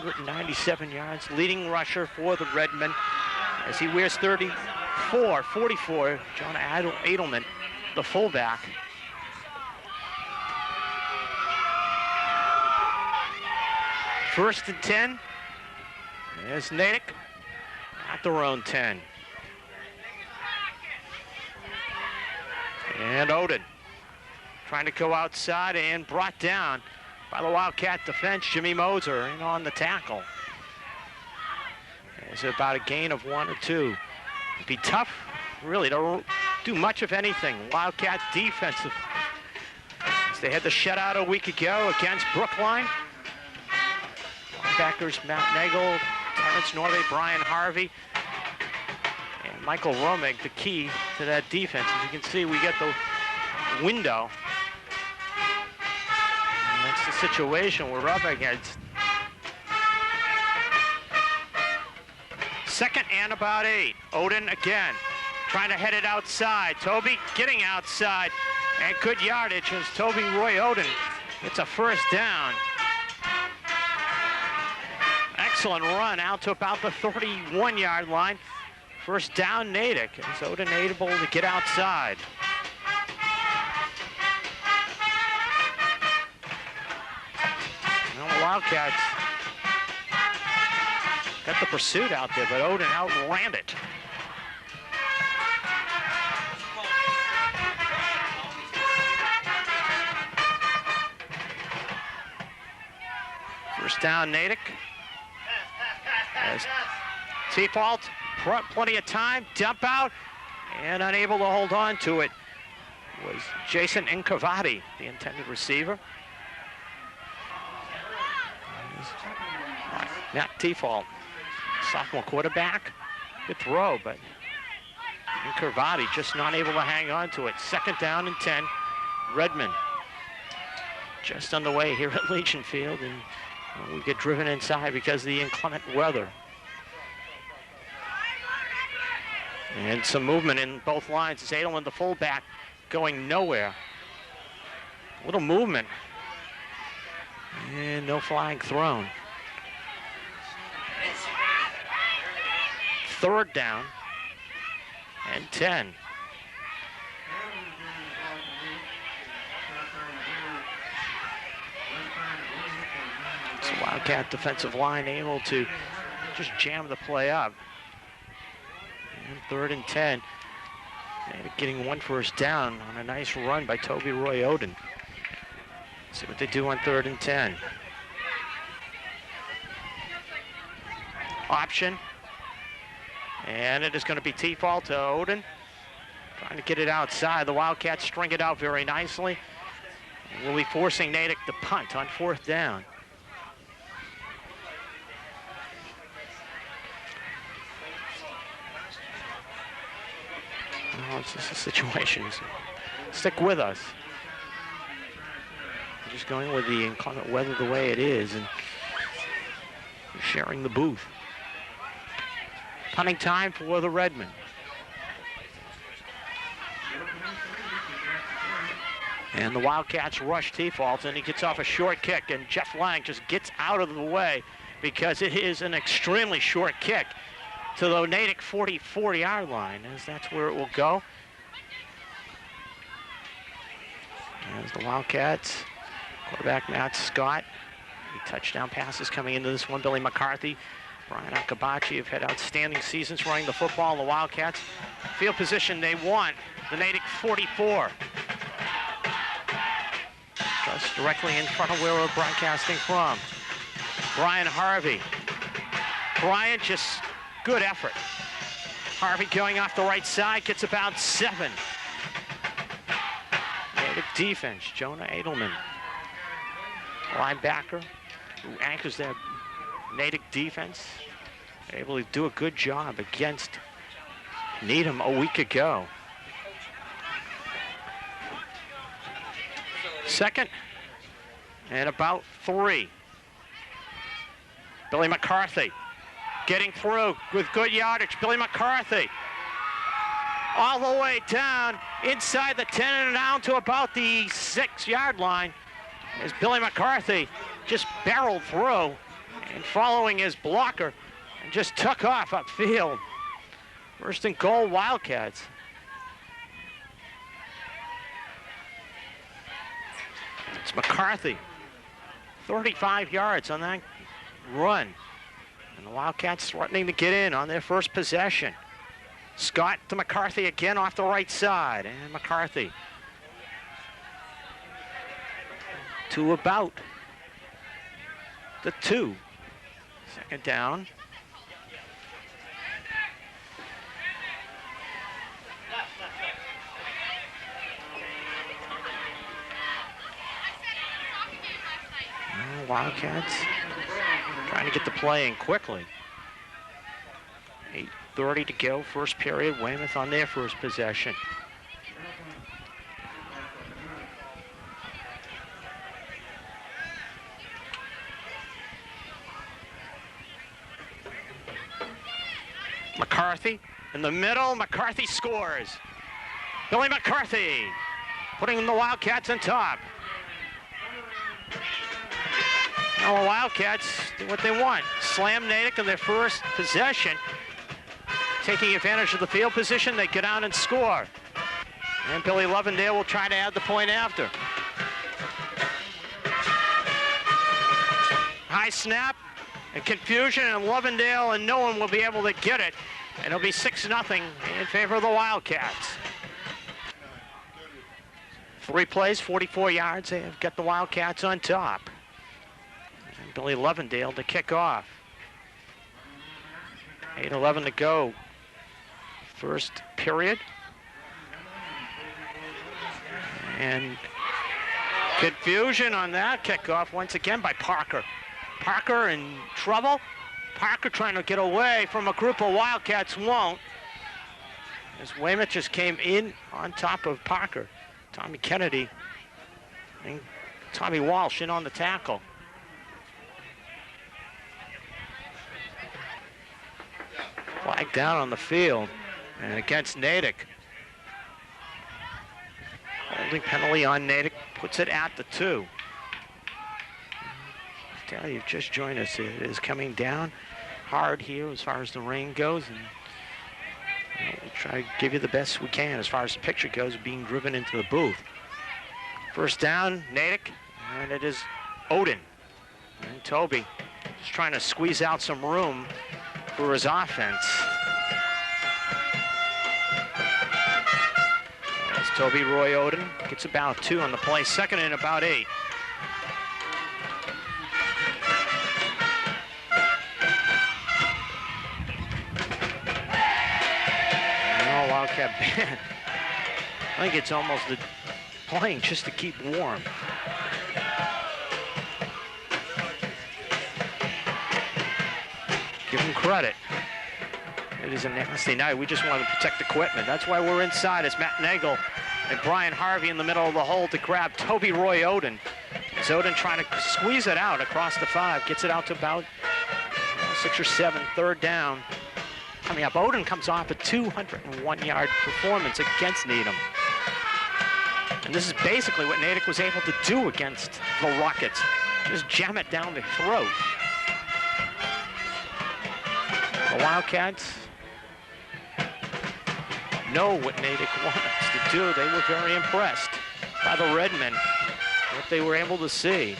197 yards, leading rusher for the Redmen, as he wears 44, Jonah Edelman, the fullback. First and 10. There's Natick at their own 10. And Odin trying to go outside and brought down by the Wildcat defense. Jimmy Moser in on the tackle. It's about a gain of 1 or 2. It'd be tough, really, to do much of anything. Wildcat defensive. They had the shutout a week ago against Brookline. Linebackers Matt Nagel, Terrence Norvey, Brian Harvey, and Michael Romig, the key to that defense. As you can see, we get the window. And that's the situation we're up against. Second and about 8. Odin again, trying to head it outside. Toby getting outside, and good yardage as Toby Roy Odin gets a first down. Excellent run out to about the 31-yard line. First down, Natick, as Odin able to get outside. Well, the Wildcats got the pursuit out there, but Odin outran it. First down, Natick. As T-Fault, plenty of time, dump out, and unable to hold on to it was Jason Incavati, the intended receiver. Matt T-Fault, sophomore quarterback, good throw, but Incavati just not able to hang on to it. Second down and 10, Redmond. Just on the way here at Legion Field, and we get driven inside because of the inclement weather. And some movement in both lines. It's Edelman, the fullback, going nowhere. A little movement. And no flag thrown. Third down and 10. So Wildcat defensive line able to just jam the play up. And third and 10. And getting one first down on a nice run by Toby Roy Odin. See what they do on third and 10. Option. And it is going to be T-Fault to Odin. Trying to get it outside. The Wildcats string it out very nicely. And we'll be forcing Natick to punt on fourth down. Well, it's just a situation. Stick with us. We're just going with the inclement weather the way it is and sharing the booth. Punting time for the Redmen. And the Wildcats rush T-Fault, and he gets off a short kick, and Jeff Lang just gets out of the way because it is an extremely short kick to the Natick 44-yard line, as that's where it will go. As the Wildcats, quarterback Matt Scott, touchdown passes coming into this one. Billy McCarthy, Brian Akabachi have had outstanding seasons running the football. The Wildcats, field position they want, the Natick 44. Just directly in front of where we're broadcasting from. Brian Harvey. Brian, just good effort. Harvey going off the right side, gets about 7. Natick defense, Jonah Edelman, linebacker, who anchors that Natick defense, able to do a good job against Needham a week ago. Second and about 3. Billy McCarthy getting through with good yardage. Billy McCarthy all the way down inside the 10 and down to about the 6-yard line as Billy McCarthy just barreled through and following his blocker and just took off upfield. First and goal, Wildcats. It's McCarthy. 35 yards on that run. And the Wildcats threatening to get in on their first possession. Scott to McCarthy again off the right side. And McCarthy to about the 2. Second down. Wildcats trying to get the play in quickly. 8:30 to go, first period. Weymouth on their first possession. McCarthy in the middle. McCarthy scores. Billy McCarthy putting the Wildcats on top. Now the Wildcats do what they want. Slam Natick in their first possession. Taking advantage of the field position, they get out and score. And Billy Lovendale will try to add the point after. High snap and confusion, and Lovendale and no one will be able to get it. And it'll be 6-0 in favor of the Wildcats. 3 plays, 44 yards. They have got the Wildcats on top. And Billy Lovendale to kick off. 8:11 to go. First period. And confusion on that kickoff once again by Parker. Parker in trouble. Parker trying to get away from a group of Wildcats won't. As Weymouth just came in on top of Parker. Tommy Kennedy and Tommy Walsh in on the tackle. Flag down on the field and against Natick. Holding penalty on Natick puts it at the 2. I tell you, you've just joined us. It is coming down hard here as far as the rain goes, and we'll try to give you the best we can as far as the picture goes, being driven into the booth. First down, Natick, and it is Odin. And Toby just trying to squeeze out some room for his offense. As Toby Roy Odin gets about 2 on the play, second and about 8. Wildcat band. I think it's almost playing just to keep warm. Give them credit. It is a nasty night. We just want to protect equipment. That's why we're inside. It's Matt Nagel and Brian Harvey in the middle of the hole to grab Toby Roy Odin. As Odin trying to squeeze it out across the 5. Gets it out to about 6 or 7. Third down. Coming up, Odin comes off a 201-yard performance against Needham. And this is basically what Natick was able to do against the Rockets. Just jam it down the throat. The Wildcats know what Natick wants to do. They were very impressed by the Redmen, what they were able to see.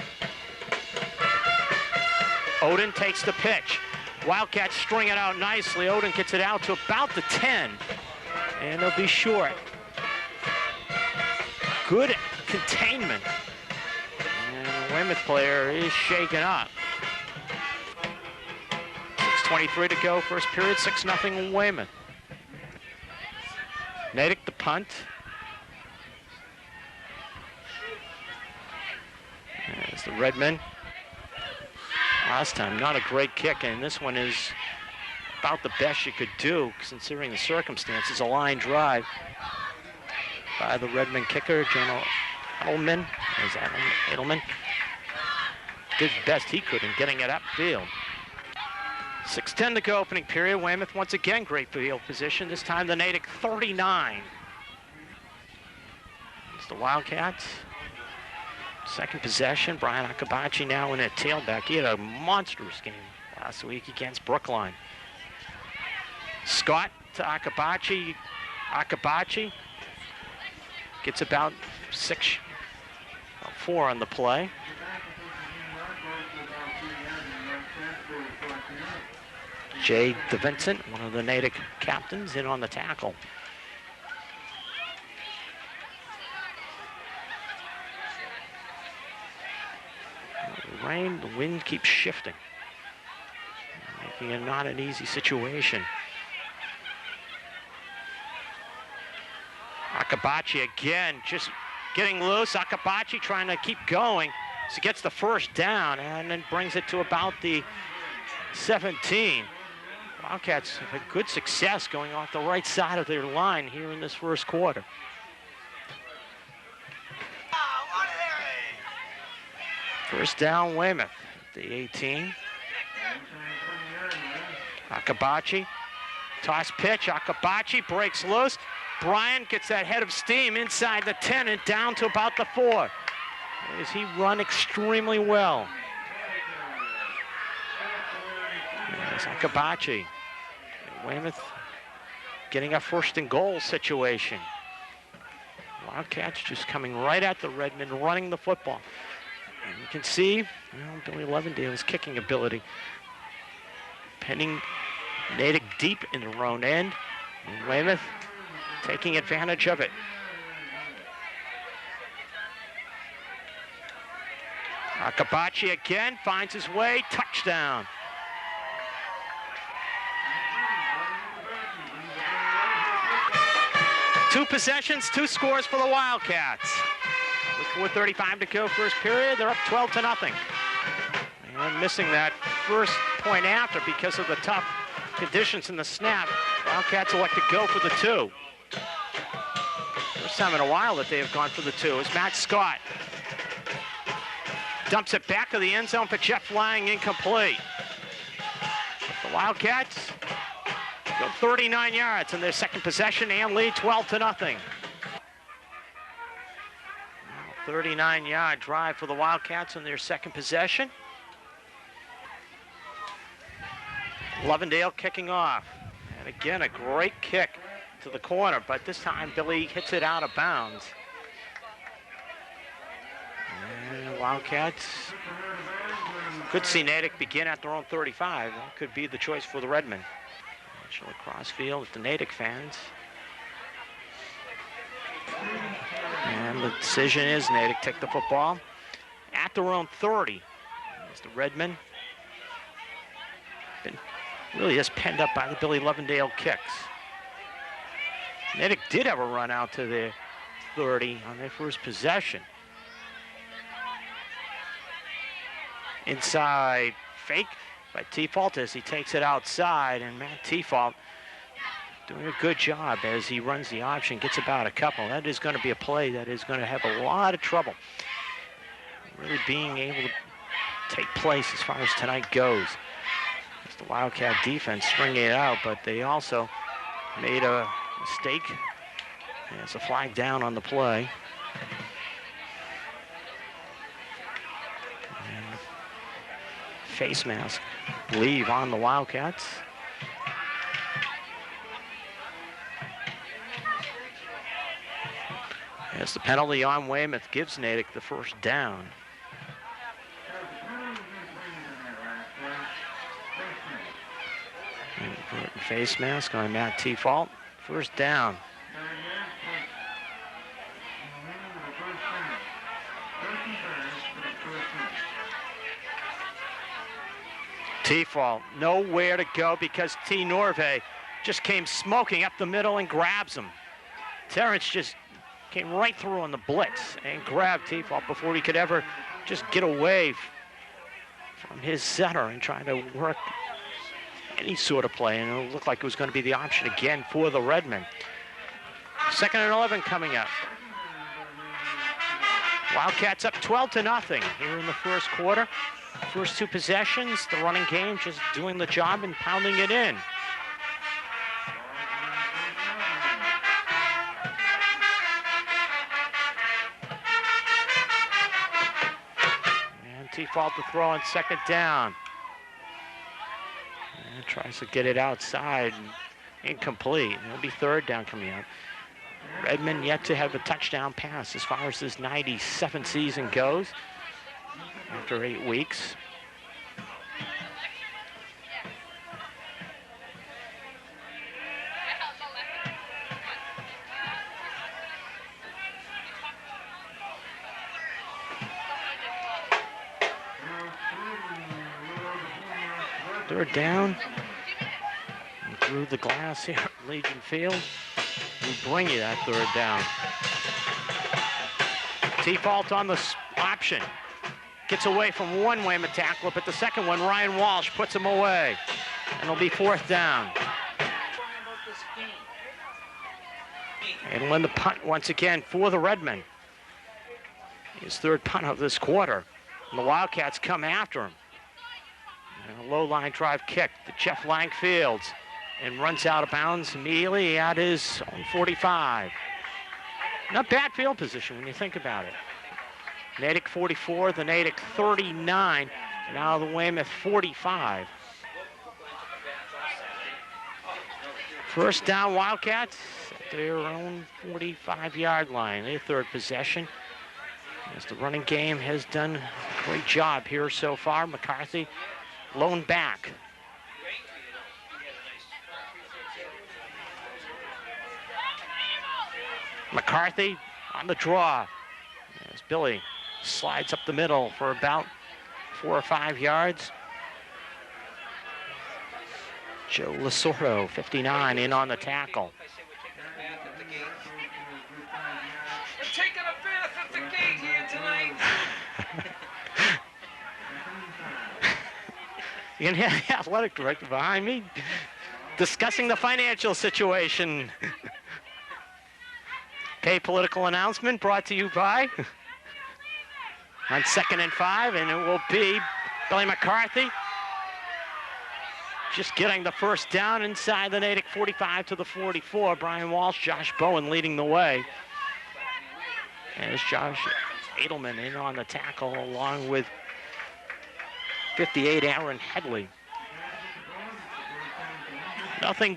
Odin takes the pitch. Wildcats string it out nicely. Odin gets it out to about the 10, and they'll be short. Good containment. And the Weymouth player is shaken up. 6:23 to go, first period, 6-0 Weymouth. Natick the punt. There's the Redmen. Last time, not a great kick, and this one is about the best you could do, considering the circumstances. A line drive by the Redmen kicker, General Edelman. Edelman did the best he could in getting it upfield. 6:10 to go, opening period. Weymouth once again, great field position. This time the Natick 39. It's the Wildcats. Second possession, Brian Akabachi now in at tailback. He had a monstrous game last week against Brookline. Scott to Akabachi. Akabachi gets about 4 on the play. Jay DeVincent, one of the Natick captains, in on the tackle. The wind keeps shifting, making it not an easy situation. Akabachi again, just getting loose. Akabachi trying to keep going. So gets the first down and then brings it to about the 17. Wildcats have had good success going off the right side of their line here in this first quarter. First down, Weymouth, the 18. Akabachi, toss pitch. Akabachi breaks loose. Bryant gets that head of steam inside the 10 and down to about the 4. As he run extremely well. There's Akabachi. Weymouth getting a first and goal situation. Wildcats just coming right at the Redmen, running the football. And you can see, Billy Levendale's kicking ability. Penning Natick deep in their own end. And Weymouth taking advantage of it. Akabachi again finds his way, touchdown. Two possessions, 2 scores for the Wildcats. With 4:35 to go first period, they're up 12-0. And missing that first point after because of the tough conditions in the snap. Wildcats elect to go for the 2. First time in a while that they have gone for the 2 is Matt Scott. Dumps it back to the end zone for Jeff Lang, incomplete. The Wildcats go 39 yards in their second possession and lead 12-0. 39-yard drive for the Wildcats in their second possession. Levendale kicking off. And again, a great kick to the corner, but this time Billy hits it out of bounds. And Wildcats could see Natick begin at their own 35. That could be the choice for the Redmen. Actually, crossfield with the Natick fans. And the decision is Natick take the football at their own 30. As the Redmen been really just penned up by the Billy Levendale kicks. Natick did have a run out to their 30 on their first possession. Inside fake by T-Fault as he takes it outside, and Matt T-Fault doing a good job as he runs the option, gets about a couple. That is going to be a play that is going to have a lot of trouble really being able to take place as far as tonight goes. It's the Wildcat defense stringing it out, but they also made a mistake. It's a flag down on the play. And face mask leave on the Wildcats. As the penalty on Weymouth gives Natick the first down. Face mask on Matt T-Fault. First down. T-Fault nowhere to go because T. Norvay just came smoking up the middle and grabs him. Terrence just came right through on the blitz and grabbed T-Fault before he could ever just get away from his center and trying to work any sort of play, and it looked like it was going to be the option again for the Redmen. 2nd and 11 coming up. Wildcats up 12-0 here in the first quarter. First 2 possessions, the running game just doing the job and pounding it in. default to throw on second down. And tries to get it outside. Incomplete. It'll be third down coming up. Redmond yet to have a touchdown pass as far as this 97 season goes after 8 weeks. Third down. And through the glass here at Legion Field. We bring you that third down. Default on the option. Gets away from one Weymouth tackler, but the second one, Ryan Walsh, puts him away. And it'll be fourth down. And when the punt once again for the Redmen. His third punt of this quarter. And the Wildcats come after him. And a low line drive kick to Jeff Langfields. And runs out of bounds immediately at his own 45. Not bad field position when you think about it. Natick 44, the Natick 39, and now the Weymouth 45. First down Wildcats at their own 45-yard line. Their third possession. As the running game has done a great job here so far. McCarthy lone back. McCarthy on the draw as Billy slides up the middle for about 4 or 5 yards. Joe Lasordo, 59, in on the tackle. We're taking a bath at the gate here tonight. You can hear the athletic director behind me discussing the financial situation. Pay political announcement brought to you by on 2nd and 5, and it will be Billy McCarthy just getting the first down inside the Natick 45 to the 44. Brian Walsh, Josh Bowen leading the way. And it's Josh Edelman in on the tackle along with 58 Aaron Headley. Nothing.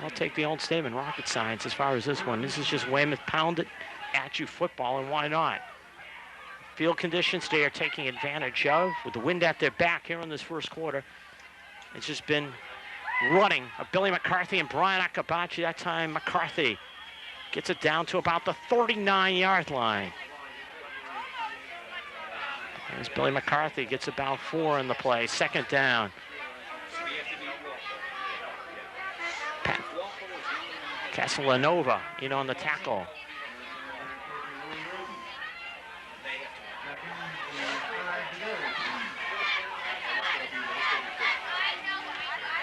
I'll take the old statement, rocket science, as far as this one. This is just Weymouth pound it at you football, and why not? Field conditions they are taking advantage of with the wind at their back here in this first quarter. It's just been running of Billy McCarthy and Brian Akabachi. That time McCarthy gets it down to about the 39-yard line. As Billy McCarthy gets about 4 in the play, second down. Castellanova in on the tackle.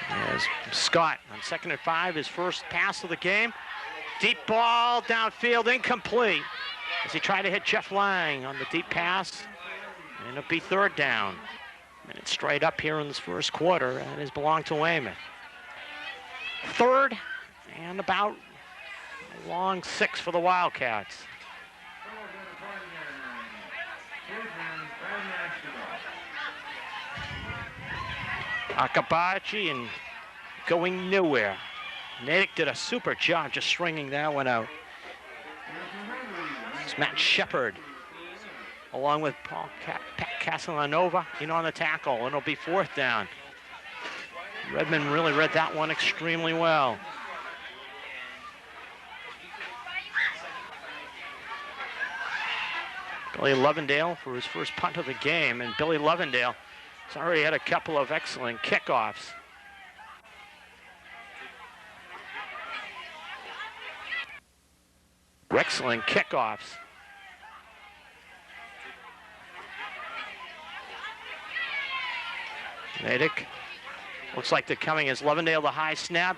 As Scott on 2nd and 5, his first pass of the game. Deep ball downfield, incomplete. As he tried to hit Jeff Lang on the deep pass. And it'll be third down. And it's straight up here in this first quarter, and it's belonged to Weymouth. Third and about a long 6 for the Wildcats. Akabachi and going nowhere. Natick did a super job just stringing that one out. It's Matt Shepard along with Pat Castellanova in on the tackle, and it'll be fourth down. Redmond really read that one extremely well. Billy Lovendale for his first punt of the game, and Billy Lovendale has already had a couple of excellent kickoffs. Excellent kickoffs. Natick looks like they're coming as Lovendale, the high snap,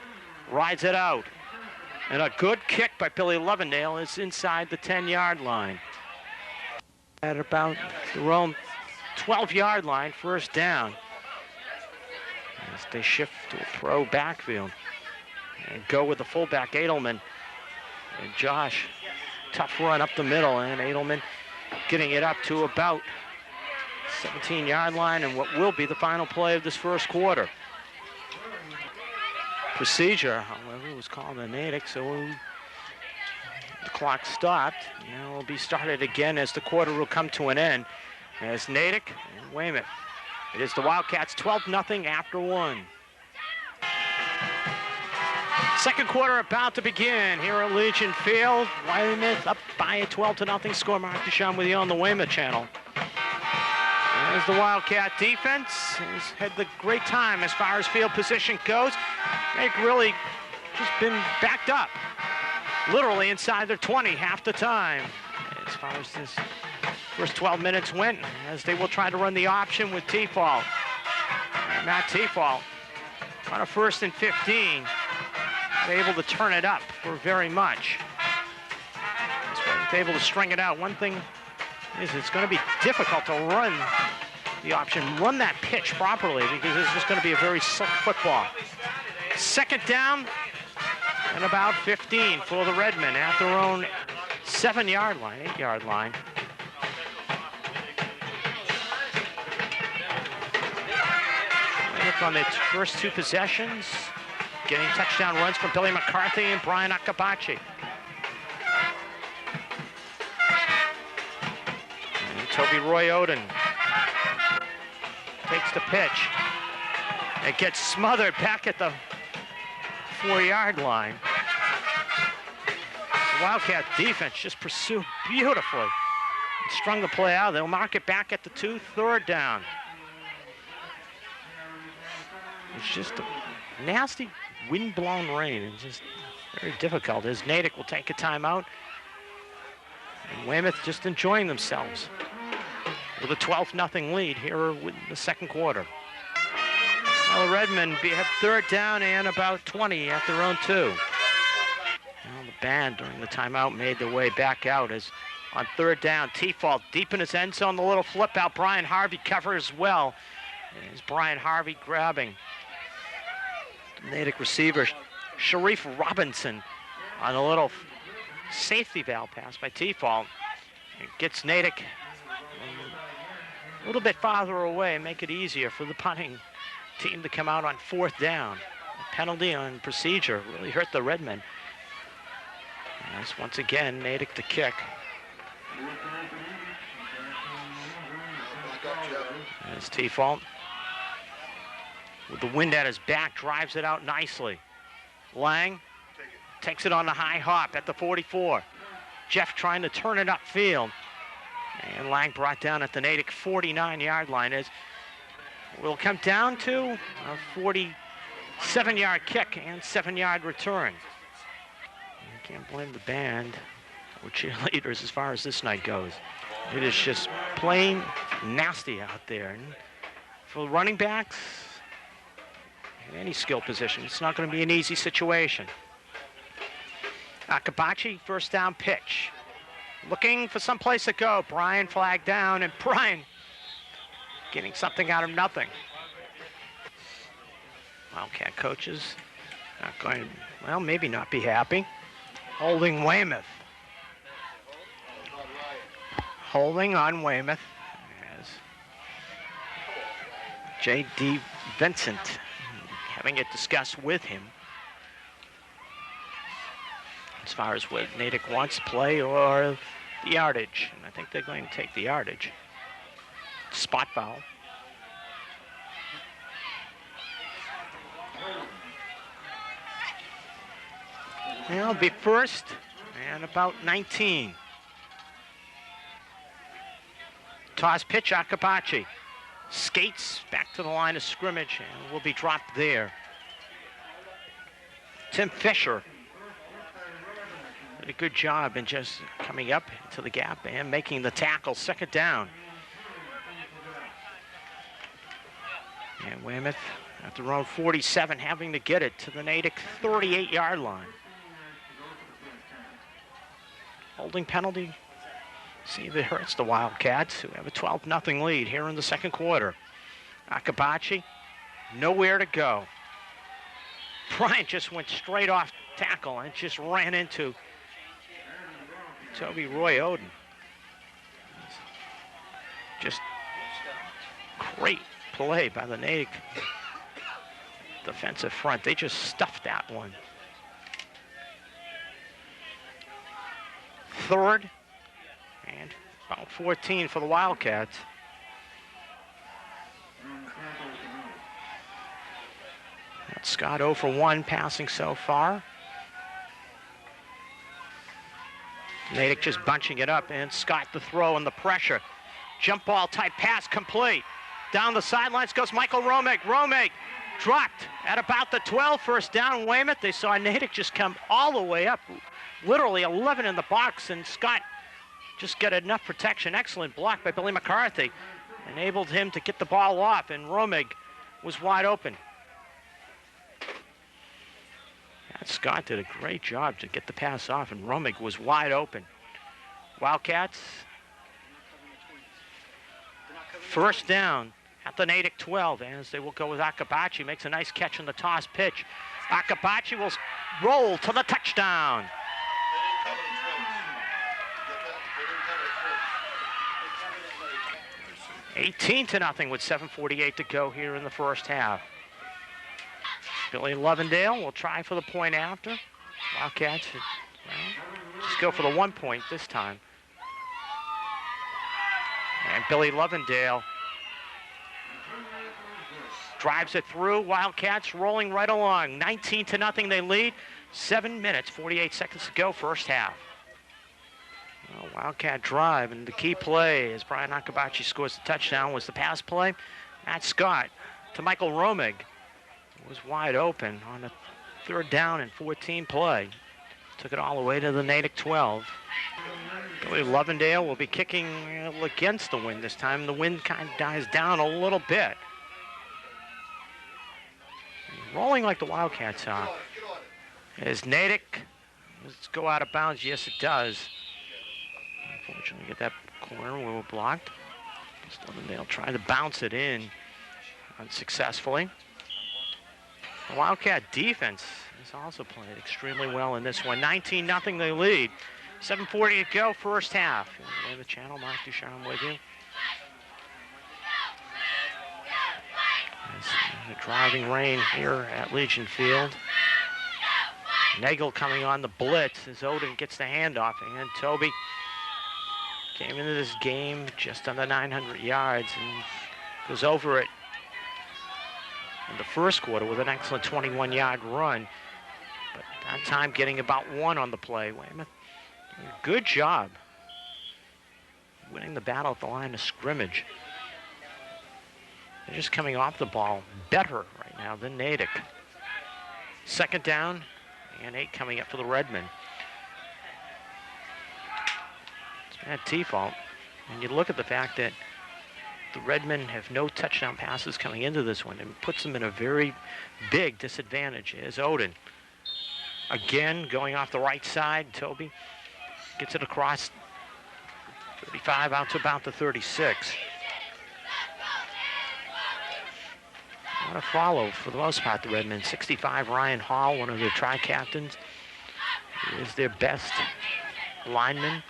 rides it out. And a good kick by Billy Lovendale is inside the 10-yard line. At about their own 12-yard line, first down. As they shift to a pro backfield. And go with the fullback, Edelman. And Josh, tough run up the middle, and Edelman getting it up to about 17-yard line and what will be the final play of this first quarter. Procedure, however, was called a Natick, so the clock stopped. Now it will be started again as the quarter will come to an end as Natick and Weymouth. It is the Wildcats 12-0 after 1. Second quarter about to begin here at Legion Field. Weymouth up by a 12-0 score. Mark Duchamp with you on the Weymouth channel. As the Wildcat defense has had the great time as far as field position goes. They've really just been backed up, literally inside their 20 half the time. As far as this first 12 minutes went, as they will try to run the option with T-Fault. Matt T-Fault on a 1st and 15. Not able to turn it up for very much. Able to string it out. One thing is it's going to be difficult to run the option, run that pitch properly, because it's just going to be a very slick football. Second down and about 15 for the Redmen at their own 7-yard line, 8-yard line. On their first 2 possessions, getting touchdown runs from Billy McCarthy and Brian Akabachi. And Toby Roy Oden takes the pitch. It gets smothered back at the 4-yard line. The Wildcat defense just pursued beautifully. Strung the play out. They'll mark it back at the 2, 3rd down. It's just a nasty wind-blown rain. It's just very difficult as Natick will take a timeout. And Weymouth just enjoying themselves with a 12-0 lead here in the second quarter. Well, the Redmen have 3rd down and about 20 at their own 2. Well, the band during the timeout made their way back out as on 3rd down, T-Fault deep in his end zone, the little flip out. Brian Harvey covers well. As Brian Harvey grabbing Natick receiver Sharif Robinson on a little safety valve pass by T-Fault. It gets Natick a little bit farther away and make it easier for the punting team to come out on 4th down. A penalty on procedure really hurt the Redmen. As once again, Natick to kick. As T-Fault, with the wind at his back, drives it out nicely. Lang takes it on the high hop at the 44. Jeff trying to turn it upfield. And Lang brought down at the Natick 49-yard line. As will come down to a 47-yard kick and 7-yard return. You can't blame the band or cheerleaders as far as this night goes. It is just plain nasty out there. And for running backs, in any skill position, it's not going to be an easy situation. Akabachi, 1st down pitch. Looking for some place to go. Brian flagged down, and Brian getting something out of nothing. Wildcat coaches not going to, well, maybe not be happy. Holding Weymouth. Holding on Weymouth as J.D. Vincent having it discussed with him as far as what Natick wants to play or the yardage. And I think they're going to take the yardage. Spot foul. It'll be 1st and about 19. Toss pitch, Akabachi. Skates back to the line of scrimmage and will be dropped there. Tim Fisher did a good job in just coming up to the gap and making the tackle. 2nd down. And Weymouth at their own 47 having to get it to the Natick 38-yard line. Holding penalty. See if it hurts the Wildcats, who have a 12-0 lead here in the second quarter. Akabachi, nowhere to go. Bryant just went straight off tackle and just ran into Toby Roy Oden. Just great play by the Natick defensive front. They just stuffed that one. Third and about 14 for the Wildcats. That's Scott 0 for 1 passing so far. Natick just bunching it up, and Scott the throw and the pressure. Jump ball type pass complete. Down the sidelines goes Michael Romig. Romig dropped at about the 12, first down Weymouth. They saw Natick just come all the way up, literally 11 in the box, and Scott just got enough protection. Excellent block by Billy McCarthy. Enabled him to get the ball off, and Romig was wide open. Scott did a great job to get the pass off, and Romig was wide open. Wildcats, first down at the Natick 12, as they will go with Akabachi. Makes a nice catch on the toss pitch. Akabachi will roll to the touchdown. (18-0) with 7:48 to go here in the first half. Billy Lovendale will try for the point after. Wildcats, just go for the 1 point this time. And Billy Lovendale drives it through. Wildcats rolling right along. 19-0 they lead. 7 minutes, 48 seconds to go, first half. Wildcat drive, and the key play as Brian Akabachi scores the touchdown was the pass play. Matt Scott to Michael Romig. Was wide open on a 3rd down and 14 play. Took it all the way to the Natick 12. Billy Lovendale will be kicking against the wind this time. The wind kind of dies down a little bit. Rolling like the Wildcats are. As Natick, let's go out of bounds. Yes, it does. Unfortunately, get that corner we were blocked. Lovendale trying to bounce it in unsuccessfully. The Wildcat defense has also played extremely well in this one. 19-0 they lead. 7:40 to go, first half. In the channel, Mark Ducharme with you. It's a driving rain here at Legion Field. Nagel coming on the blitz as Odin gets the handoff, and Toby came into this game just under 900 yards and goes over it in the first quarter with an excellent 21-yard run, but that time getting about 1 on the play. Weymouth, good job winning the battle at the line of scrimmage. They're just coming off the ball better right now than Natick. 2nd down and 8 coming up for the Redmen. It's Matt T-fault, and you look at the fact that the Redmen have no touchdown passes coming into this one, and puts them in a very big disadvantage. Is Odin again going off the right side. Toby gets it across 35 out to about the 36. What a follow for the most part, the Redmen. 65, Ryan Hall, one of their tri-captains, is their best lineman.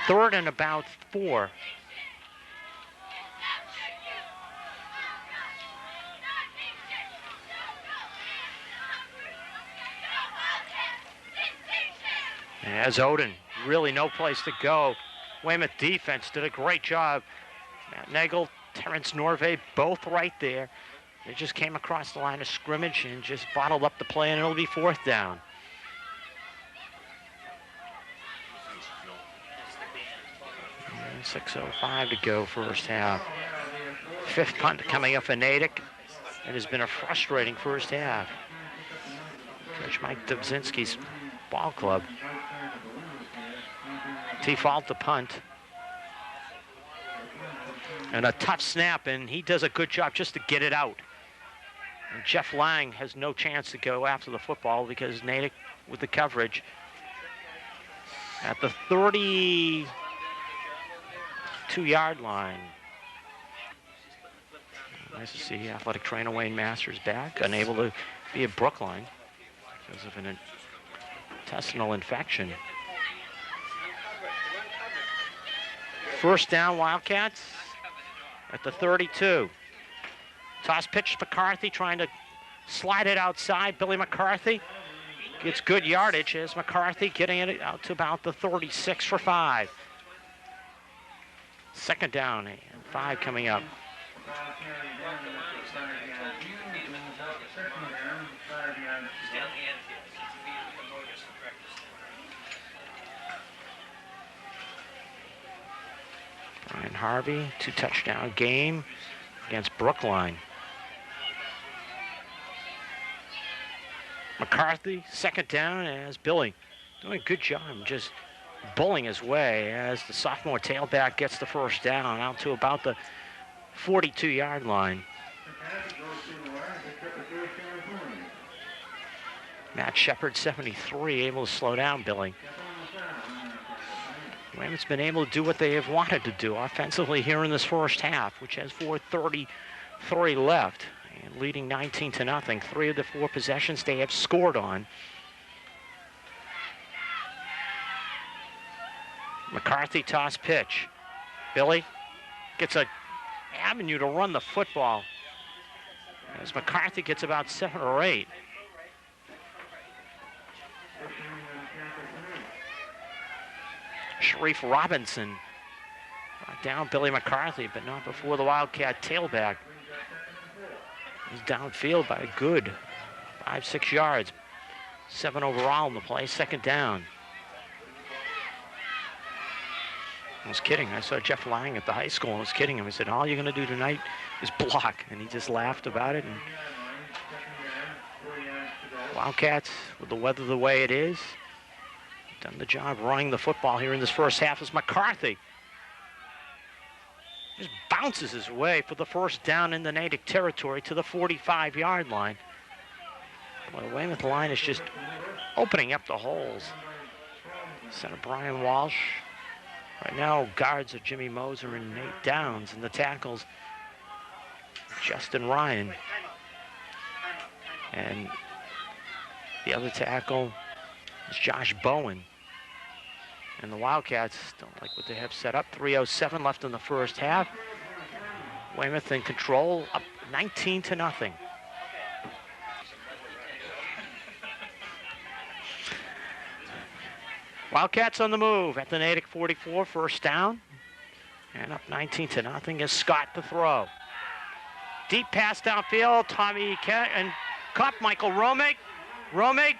3rd and about 4. As Odin, really no place to go. Weymouth defense did a great job. Matt Nagel, Terrence Norvay, both right there. They just came across the line of scrimmage and just bottled up the play, and it'll be 4th down. And 6:05 to go, first half. 5th punt coming up for Natick. It has been a frustrating first half. Coach Mike Dobzinski's ball club. T-fault the punt. And a tough snap, and he does a good job just to get it out. And Jeff Lang has no chance to go after the football because Natick with the coverage at the 32-yard line. Nice to see athletic trainer Wayne Masters back, unable to be at Brookline because of an intestinal infection. First down, Wildcats at the 32. Toss pitch, McCarthy trying to slide it outside. Billy McCarthy gets good yardage as McCarthy getting it out to about the 36 for 5. Second down and 5 coming up. Brian Harvey, 2-touchdown game against Brookline. McCarthy, second down as Billy doing a good job just bullying his way as the sophomore tailback gets the first down out to about the 42-yard line. Matt Shepard, 73, able to slow down Billy. Weymouth's been able to do what they have wanted to do offensively here in this first half, which has 4:33 left and leading 19-0. 3 of the 4 possessions they have scored on. McCarthy toss pitch. Billy gets an avenue to run the football as McCarthy gets about 7 or 8. Sharif Robinson brought down Billy McCarthy, but not before the Wildcat tailback. He's downfield by a good 5-6 yards. 7 overall in the play, second down. I was kidding. I saw Jeff Lang at the high school and I was kidding him. I said, all you're going to do tonight is block. And he just laughed about it. And Wildcats, with the weather the way it is, done the job running the football here in this first half as McCarthy just bounces his way for the first down in the Natick territory to the 45-yard line. Boy, the Weymouth line is just opening up the holes. Center Brian Walsh. Right now, guards are Jimmy Moser and Nate Downs, and the tackles Justin Ryan. And the other tackle is Josh Bowen. And the Wildcats don't like what they have set up. 3:07 left in the first half. Weymouth in control, up 19-0. Wildcats on the move at the Natick 44, first down. And up 19-0 is Scott to throw. Deep pass downfield, Tommy and caught Michael Romig. Romig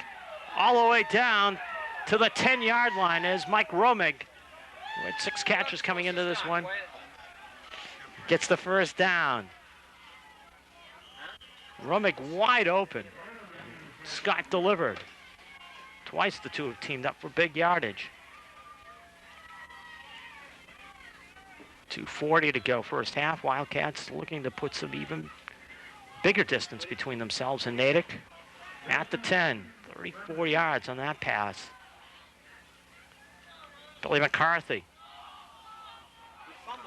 all the way down to the 10-yard line as Mike Romig, with 6 catches coming into this one, gets the first down. Romig wide open. Scott delivered. Twice the two have teamed up for big yardage. 2:40 to go first half. Wildcats looking to put some even bigger distance between themselves and Natick. At the 10, 34 yards on that pass. Billy McCarthy.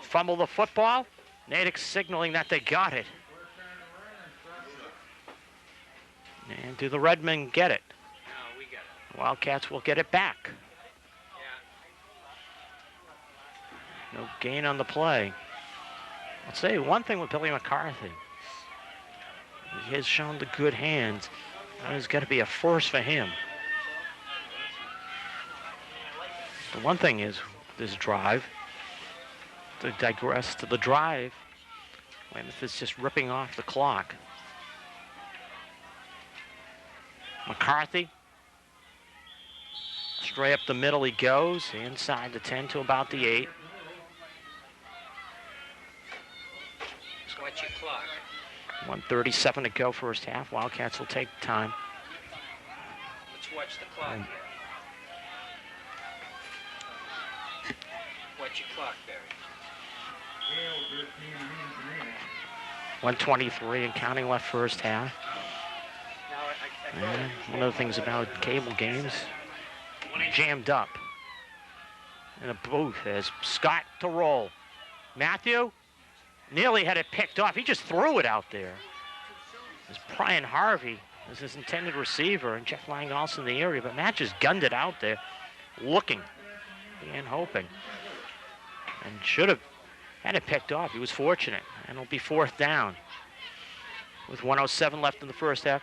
Fumble the football. Natick signaling that they got it. And do the Redmen get it? No, we got it. Wildcats will get it back. No gain on the play. I'll say one thing with Billy McCarthy. He has shown the good hands. There's got to be a first for him. The one thing is this drive, to digress to the drive, Weymouth is just ripping off the clock. McCarthy, straight up the middle he goes, inside the 10 to about the 8. Just watch your clock. 1:37 to go first half. Wildcats will take time. Let's watch the clock here. Watch your clock, Barry. 1:23 and counting left first half. And one of the things about cable games, jammed up in a booth as Scott to roll. Matthew nearly had it picked off. He just threw it out there. As Brian Harvey was his intended receiver and Jeff Lang also in the area, but Matt just gunned it out there, looking and hoping. and should have had it picked off. He was fortunate, and it'll be 4th down with 1:07 left in the first half.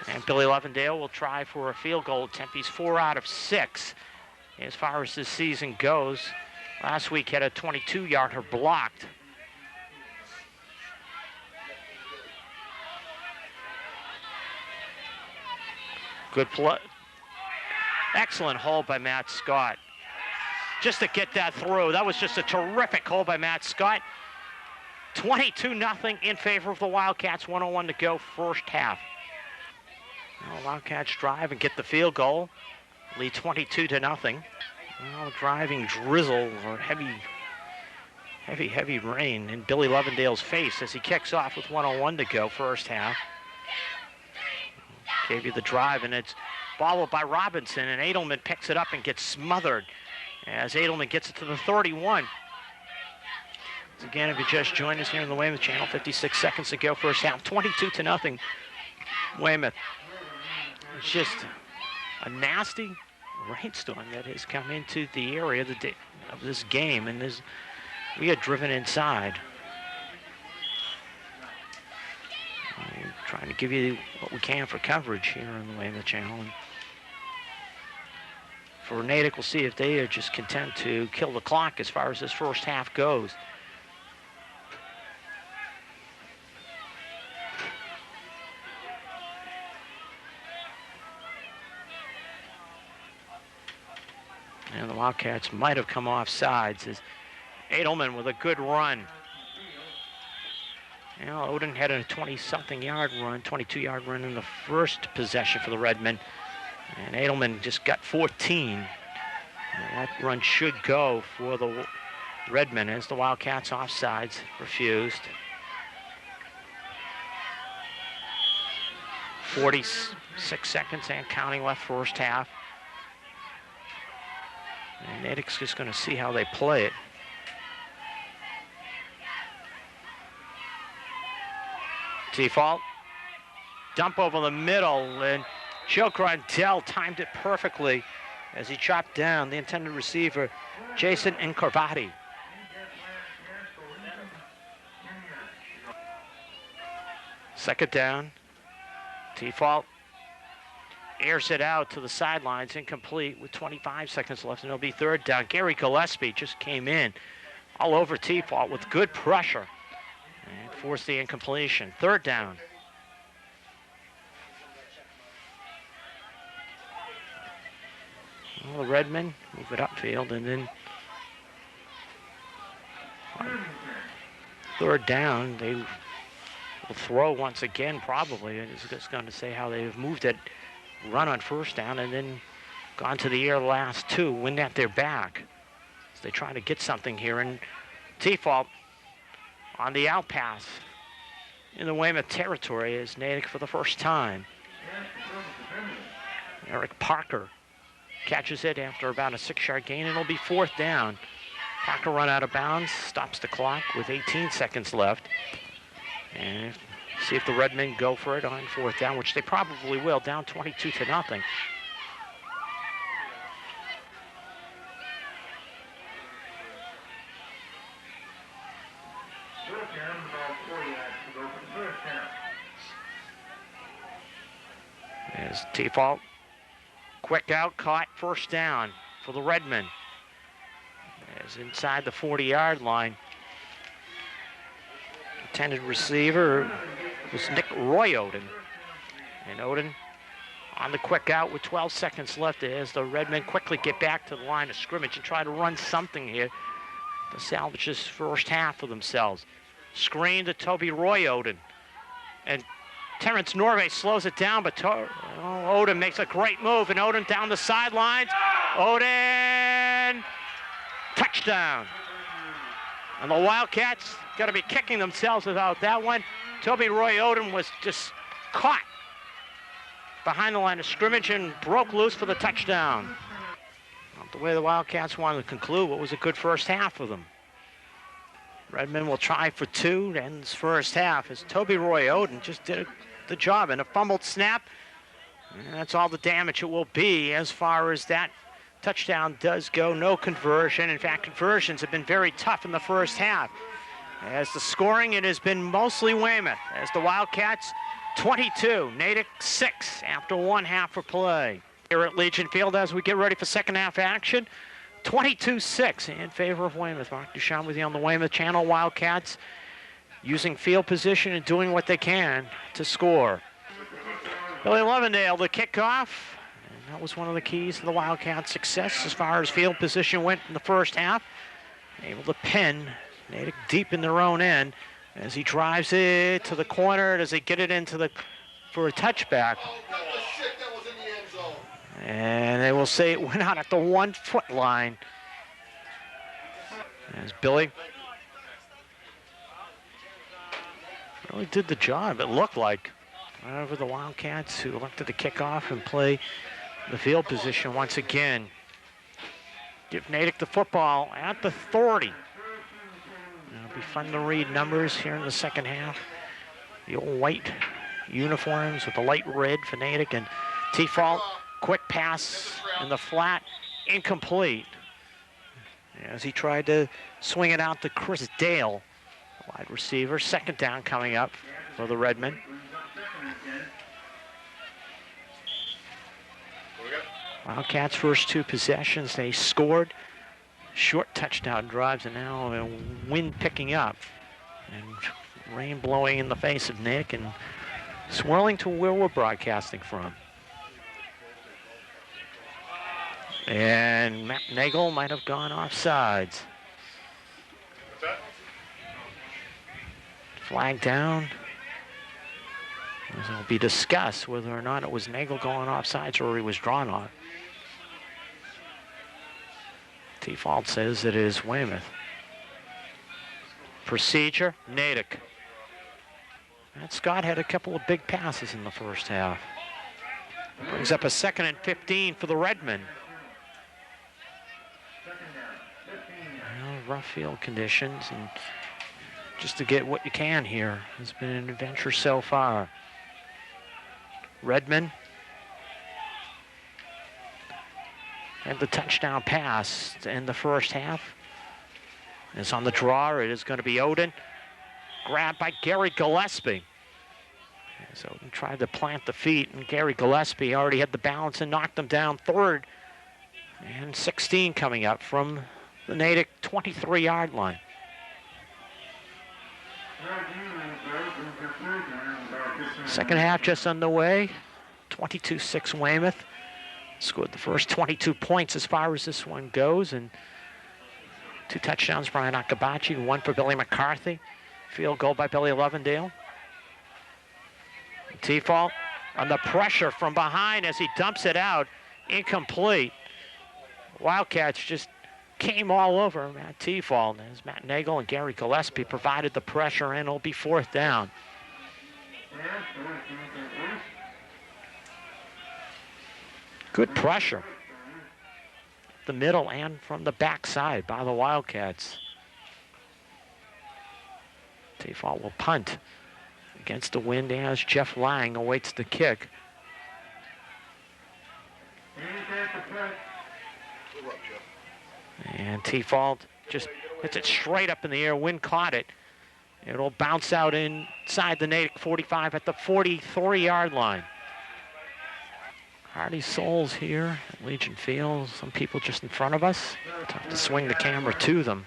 And Billy Lovendale will try for a field goal attempt. He's 4 out of 6 as far as this season goes. Last week had a 22-yarder blocked. Good play. Excellent hold by Matt Scott. Just to get that through. That was just a terrific hold by Matt Scott. 22-0 in favor of the Wildcats. 1:01 to go, first half. Well, Wildcats drive and get the field goal. Lead 22-0. Well, driving drizzle or heavy rain in Billy Lovendale's face as he kicks off with 1:01 to go, first half. Gave you the drive, and it's followed by Robinson, and Edelman picks it up and gets smothered as Edelman gets it to the 31. So again, if you just joined us here on the Weymouth channel, 56 seconds to go, first half, 22-0 Weymouth. It's just a nasty rainstorm that has come into the area of this game, and we are driven inside. We're trying to give you what we can for coverage here on the Weymouth channel. And for Natick, we'll see if they are just content to kill the clock as far as this first half goes. And the Wildcats might have come off sides as Edelman with a good run. You know, Odin had a 20-something yard run, 22-yard run in the first possession for the Redmen. And Edelman just got 14. And that run should go for the Redmen as the Wildcats offsides refused. 46 seconds and counting left, first half. And Natick's just going to see how they play it. Default. Dump over the middle, and Joe Grondell timed it perfectly as he chopped down the intended receiver, Jason Incarvati. Second down. Default airs it out to the sidelines, incomplete with 25 seconds left, and it'll be third down. Gary Gillespie just came in all over Default with good pressure and forced the incompletion. Third down. Well, the Redmen move it upfield, and then third down, they will throw once again probably. It's just going to say how they've moved it, run on first down, and then gone to the air the last two, wind at their back. So they try to get something here, and Default on the out pass in the Weymouth territory is Natick for the first time. Eric Parker catches it after about a 6-yard gain, and it'll be fourth down. Parker run out of bounds, stops the clock with 18 seconds left. And see if the Redmen go for it on fourth down, which they probably will, down 22-0. There's Default. Quick out, caught, first down for the Redmen. As inside the 40-yard line. Intended receiver was Nick Roy Odin. And Odin on the quick out with 12 seconds left as the Redmen quickly get back to the line of scrimmage and try to run something here to salvage this first half for themselves. Screen to Toby Roy Odin. And Terrence Norvay slows it down, but Odin makes a great move, and Odin down the sidelines. Odin, touchdown. And the Wildcats got to be kicking themselves about that one. Toby Roy Odin was just caught behind the line of scrimmage and broke loose for the touchdown. Not the way the Wildcats wanted to conclude what was a good first half for them. Redmen will try for two to end this first half as Toby Roy Odin just did the job, and a fumbled snap. And that's all the damage it will be as far as that Touchdown does go, no conversion. In fact, conversions have been very tough in the first half. As the scoring, it has been mostly Weymouth. As the Wildcats, 22, Natick 6 after 1 half of play. Here at Legion Field as we get ready for second half action, 22-6 in favor of Weymouth. Mark Duchamp with you on the Weymouth channel. Wildcats using field position and doing what they can to score. Billy Levendale, the kickoff. And that was one of the keys to the Wildcats' success as far as field position went in the first half. Able to pin Natick deep in their own end as he drives it to the corner. Does he get it into for a touchback? And they will say it went out at the 1 foot line. As Billy really did the job, it looked like. Over the Wildcats who elected to kick off and play the field position once again. Give Natick the football at the 30. It'll be fun to read numbers here in the second half. The old white uniforms with the light red for Natick, and T-Fault, quick pass in the flat, incomplete. As he tried to swing it out to Chris Dale, wide receiver. Second down coming up for the Redmen. Wildcats' first 2 possessions, they scored short touchdown drives, and now wind picking up and rain blowing in the face of Nick and swirling to where we're broadcasting from. And Matt Nagel might have gone offsides. Flag down. It will be discussed whether or not it was Nagel going offsides or he was drawn off. T-Fault says it is Weymouth. Procedure, Natick. Matt Scott had a couple of big passes in the first half. Brings up a 2nd and 15 for the Redmen. Well, rough field conditions, and just to get what you can here has been an adventure so far. Redmen had the touchdown pass in the first half. It's on the draw. It is going to be Odin. Grabbed by Gary Gillespie. So he tried to plant the feet, and Gary Gillespie already had the balance and knocked him down. 3rd and 16 coming up from the Natick 23-yard line. Second half just underway. 22-6 Weymouth. Scored the first 22 points as far as this one goes, and 2 touchdowns, Brian Akabachi, 1 for Billy McCarthy. Field goal by Billy Levendale. T-Fault on the pressure from behind as he dumps it out. Incomplete. Wildcats just came all over Matt T-Fault as Matt Nagel and Gary Gillespie provided the pressure, and it'll be 4th down. Good pressure. The middle and from the backside by the Wildcats. T-Fault will punt against the wind as Jeff Lang awaits the kick. And T-Fault just hits it straight up in the air. Wind caught it. It'll bounce out inside the Natick 45 at the 43-yard line. Hardy Souls here at Legion Field. Some people just in front of us. Tough to swing the camera to them.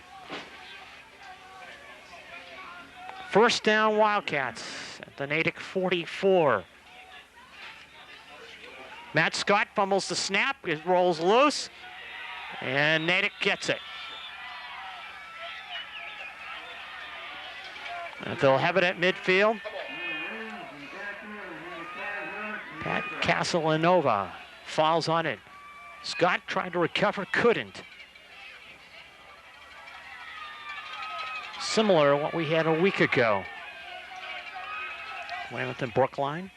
First down Wildcats at the Natick 44. Matt Scott fumbles the snap. It rolls loose. And Natick gets it. And they'll have it at midfield. Pat Castellanova falls on it. Scott tried to recover, couldn't. Similar to what we had a week ago. Weymouth and Brookline.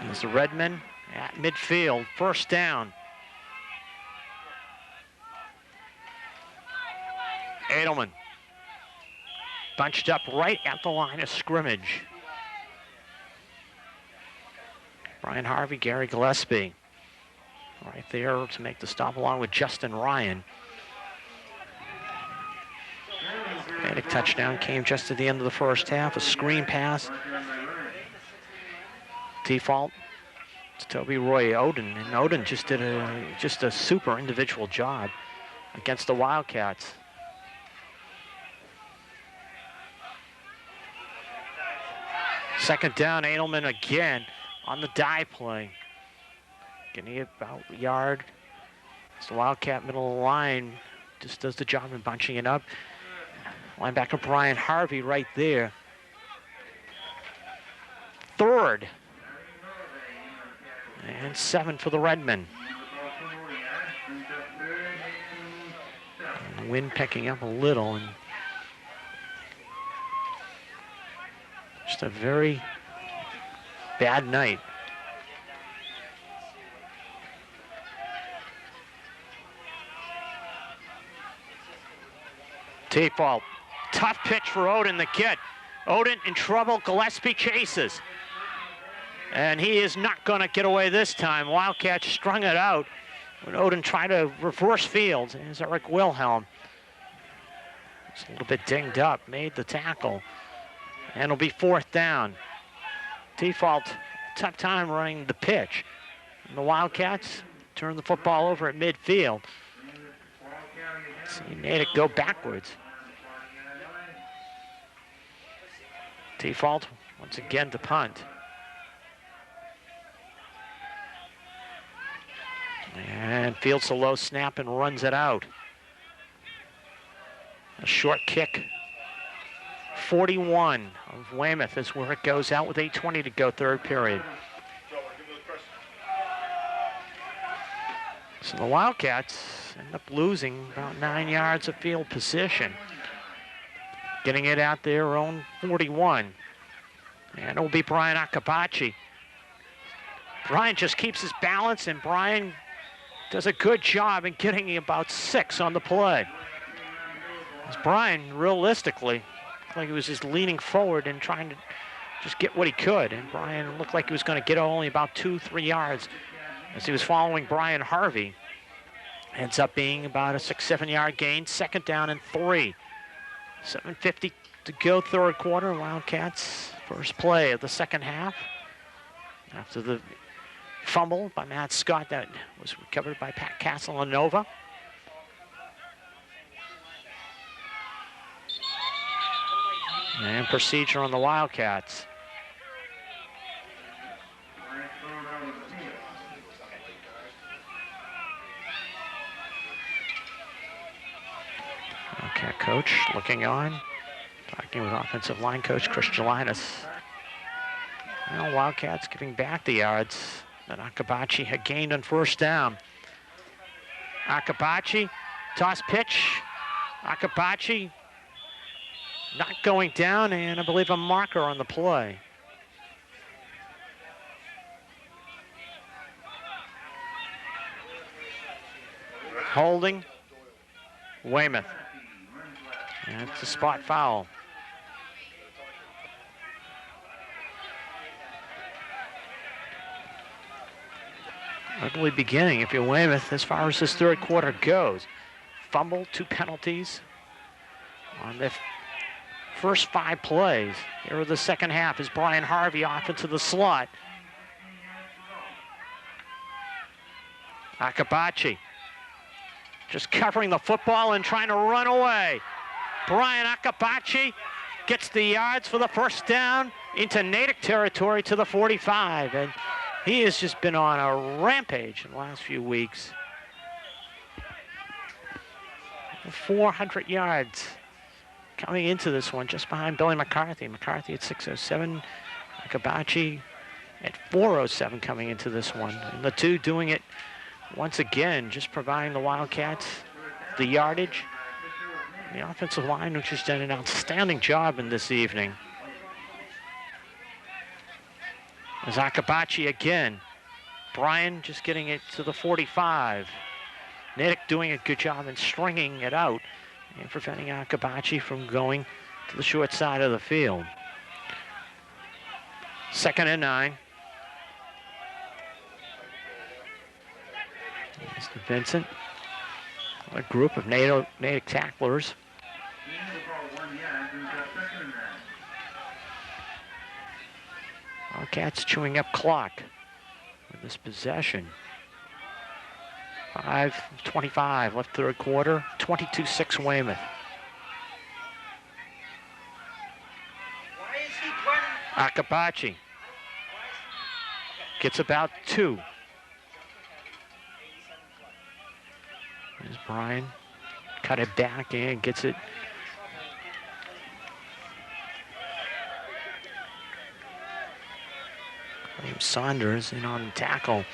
There's the Redmen at midfield. First down. Edelman bunched up right at the line of scrimmage. Brian Harvey, Gary Gillespie right there to make the stop along with Justin Ryan. Natick touchdown came just at the end of the first half. A screen pass. Default to Toby Roy Oden, and Oden just did a super individual job against the Wildcats. Second down, Edelman again on the dive play. Getting it about a yard. It's the Wildcat middle of the line. Just does the job in bunching it up. Linebacker Brian Harvey right there. Third. And 7 for the Redmen. And the wind picking up a little. And just a very bad night. Default. Tough pitch for Oden, the kid. Oden in trouble. Gillespie chases. And he is not going to get away this time. Wildcats strung it out when Oden tried to reverse field. Here's Eric Wilhelm. It's a little bit dinged up. Made the tackle. And it'll be 4th down. Default, tough time running the pitch. And the Wildcats turn the football over at midfield. See Natick go backwards. Default, once again, to punt. And fields a low snap and runs it out. A short kick. 41 of Weymouth is where it goes out with 8:20 to go, third period. So the Wildcats end up losing about 9 yards of field position. Getting it out their own 41. And it'll be Brian Akabachi. Brian just keeps his balance, and Brian does a good job in getting about 6 on the play. As Brian, realistically, looked like he was just leaning forward and trying to just get what he could. And Brian looked like he was going to get only about 2-3 yards as he was following Brian Harvey. Ends up being about a 6-7 yard gain. Second down and 3. 7:50 to go, third quarter. Wildcats first play of the second half. After the fumble by Matt Scott that was recovered by Pat Castellanova. And procedure on the Wildcats. Wildcat coach looking on, talking with offensive line coach Chris Gelinas. Well, Wildcats giving back the yards that Akabachi had gained on first down. Akabachi, toss pitch. Akabachi not going down, and I believe a marker on the play. Holding Weymouth. And it's a spot foul. Ugly beginning if you're Weymouth as far as this third quarter goes. Fumble, 2 penalties on the first 5 plays. Here are the second half as Brian Harvey off into the slot. Akabachi just covering the football and trying to run away. Brian Akabachi gets the yards for the first down into Natick territory to the 45. And he has just been on a rampage in the last few weeks. 400 yards coming into this one, just behind Billy McCarthy. McCarthy at 607, Akabachi at 407 coming into this one. And the two doing it once again, just providing the Wildcats the yardage. The offensive line, which has done an outstanding job in this evening. As Akabachi again. Brian just getting it to the 45. Natick doing a good job in stringing it out and preventing Akabachi from going to the short side of the field. 2nd and 9. Mr. Vincent, a group of Natick tacklers. Wildcats chewing up clock with this possession. 5:25 left third quarter, 22-6 Weymouth. Akabachi gets about 2. There's Brian. Cut it back and gets it. William Saunders in on the tackle.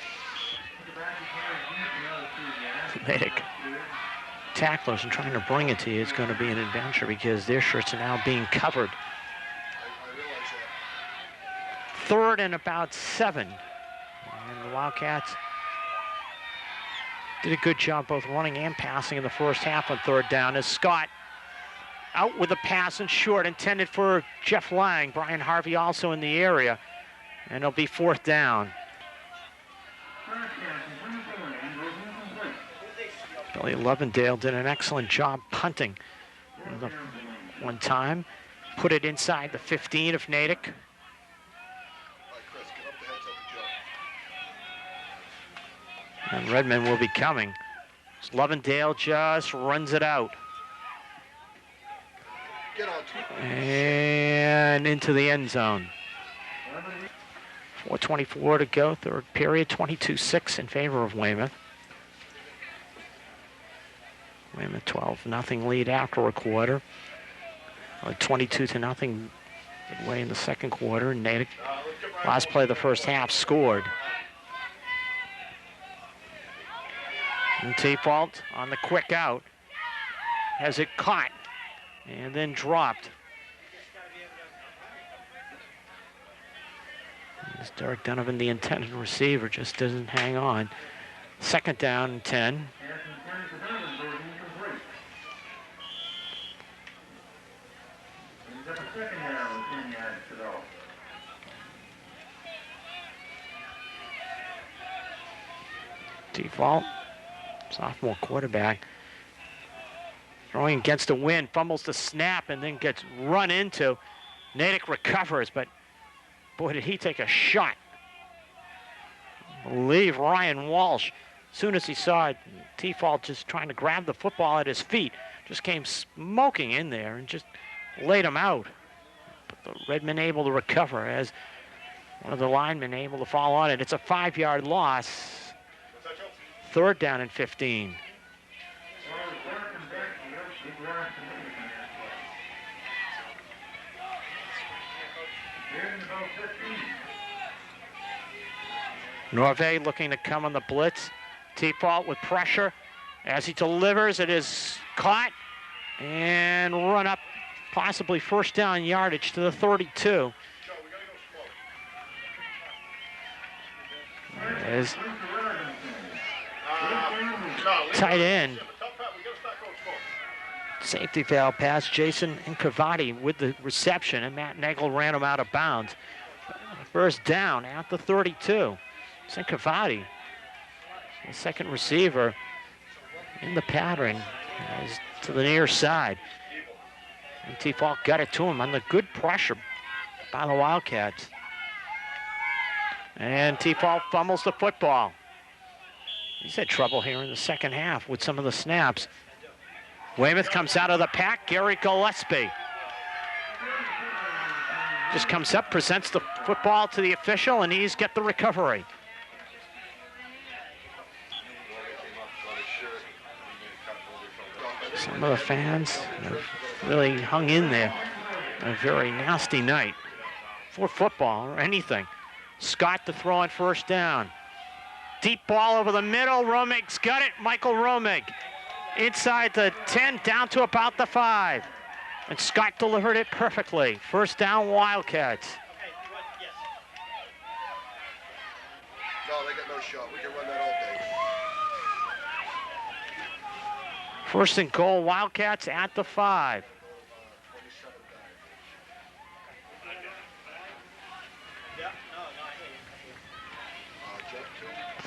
Natick tacklers and trying to bring it to you is going to be an adventure because their shirts are now being covered. 3rd and about 7. And the Wildcats did a good job both running and passing in the first half on 3rd down as Scott out with a pass and short intended for Jeff Lang. Brian Harvey also in the area. And it'll be 4th down. Billy Lovendale did an excellent job punting the one time. Put it inside the 15 of Natick. And Redmond will be coming. Lovendale just runs it out. And into the end zone. 4:24 to go, 3rd period, 22-6 in favor of Weymouth. Weymouth 12-0 lead after a quarter. 22-0 midway in the second quarter. Natick, last play of the first half, scored. And T-Fault on the quick out. Has it caught and then dropped. As Derek Donovan, the intended receiver, just doesn't hang on. 2nd down and 10. Default, sophomore quarterback, throwing against the wind, fumbles the snap and then gets run into. Natick recovers, but boy, did he take a shot. I believe Ryan Walsh, as soon as he saw it, T-Fault just trying to grab the football at his feet, just came smoking in there and just laid him out. But the Redmen able to recover as one of the linemen able to fall on it. It's a 5-yard loss. 3rd down and 15. Norvay looking to come on the blitz. T-Fault with pressure. As he delivers, it is caught and run up, possibly 1st down yardage to the 32. As tight end. Safety foul pass. Jason Incavati with the reception, and Matt Nagel ran him out of bounds. 1st down at the 32. Incavati, the 2nd receiver in the pattern, is to the near side. And T-Fault got it to him on the good pressure by the Wildcats. And T-Fault fumbles the football. He's had trouble here in the second half with some of the snaps. Weymouth comes out of the pack. Gary Gillespie just comes up, presents the football to the official, and he's got the recovery. Some of the fans have really hung in there. A very nasty night for football or anything. Scott to throw on 1st down. Deep ball over the middle. Romig's got it. Michael Romig inside the 10, down to about the 5. And Scott delivered it perfectly. 1st down, Wildcats. No, they got no shot. We can run that all day. 1st and goal, Wildcats at the 5.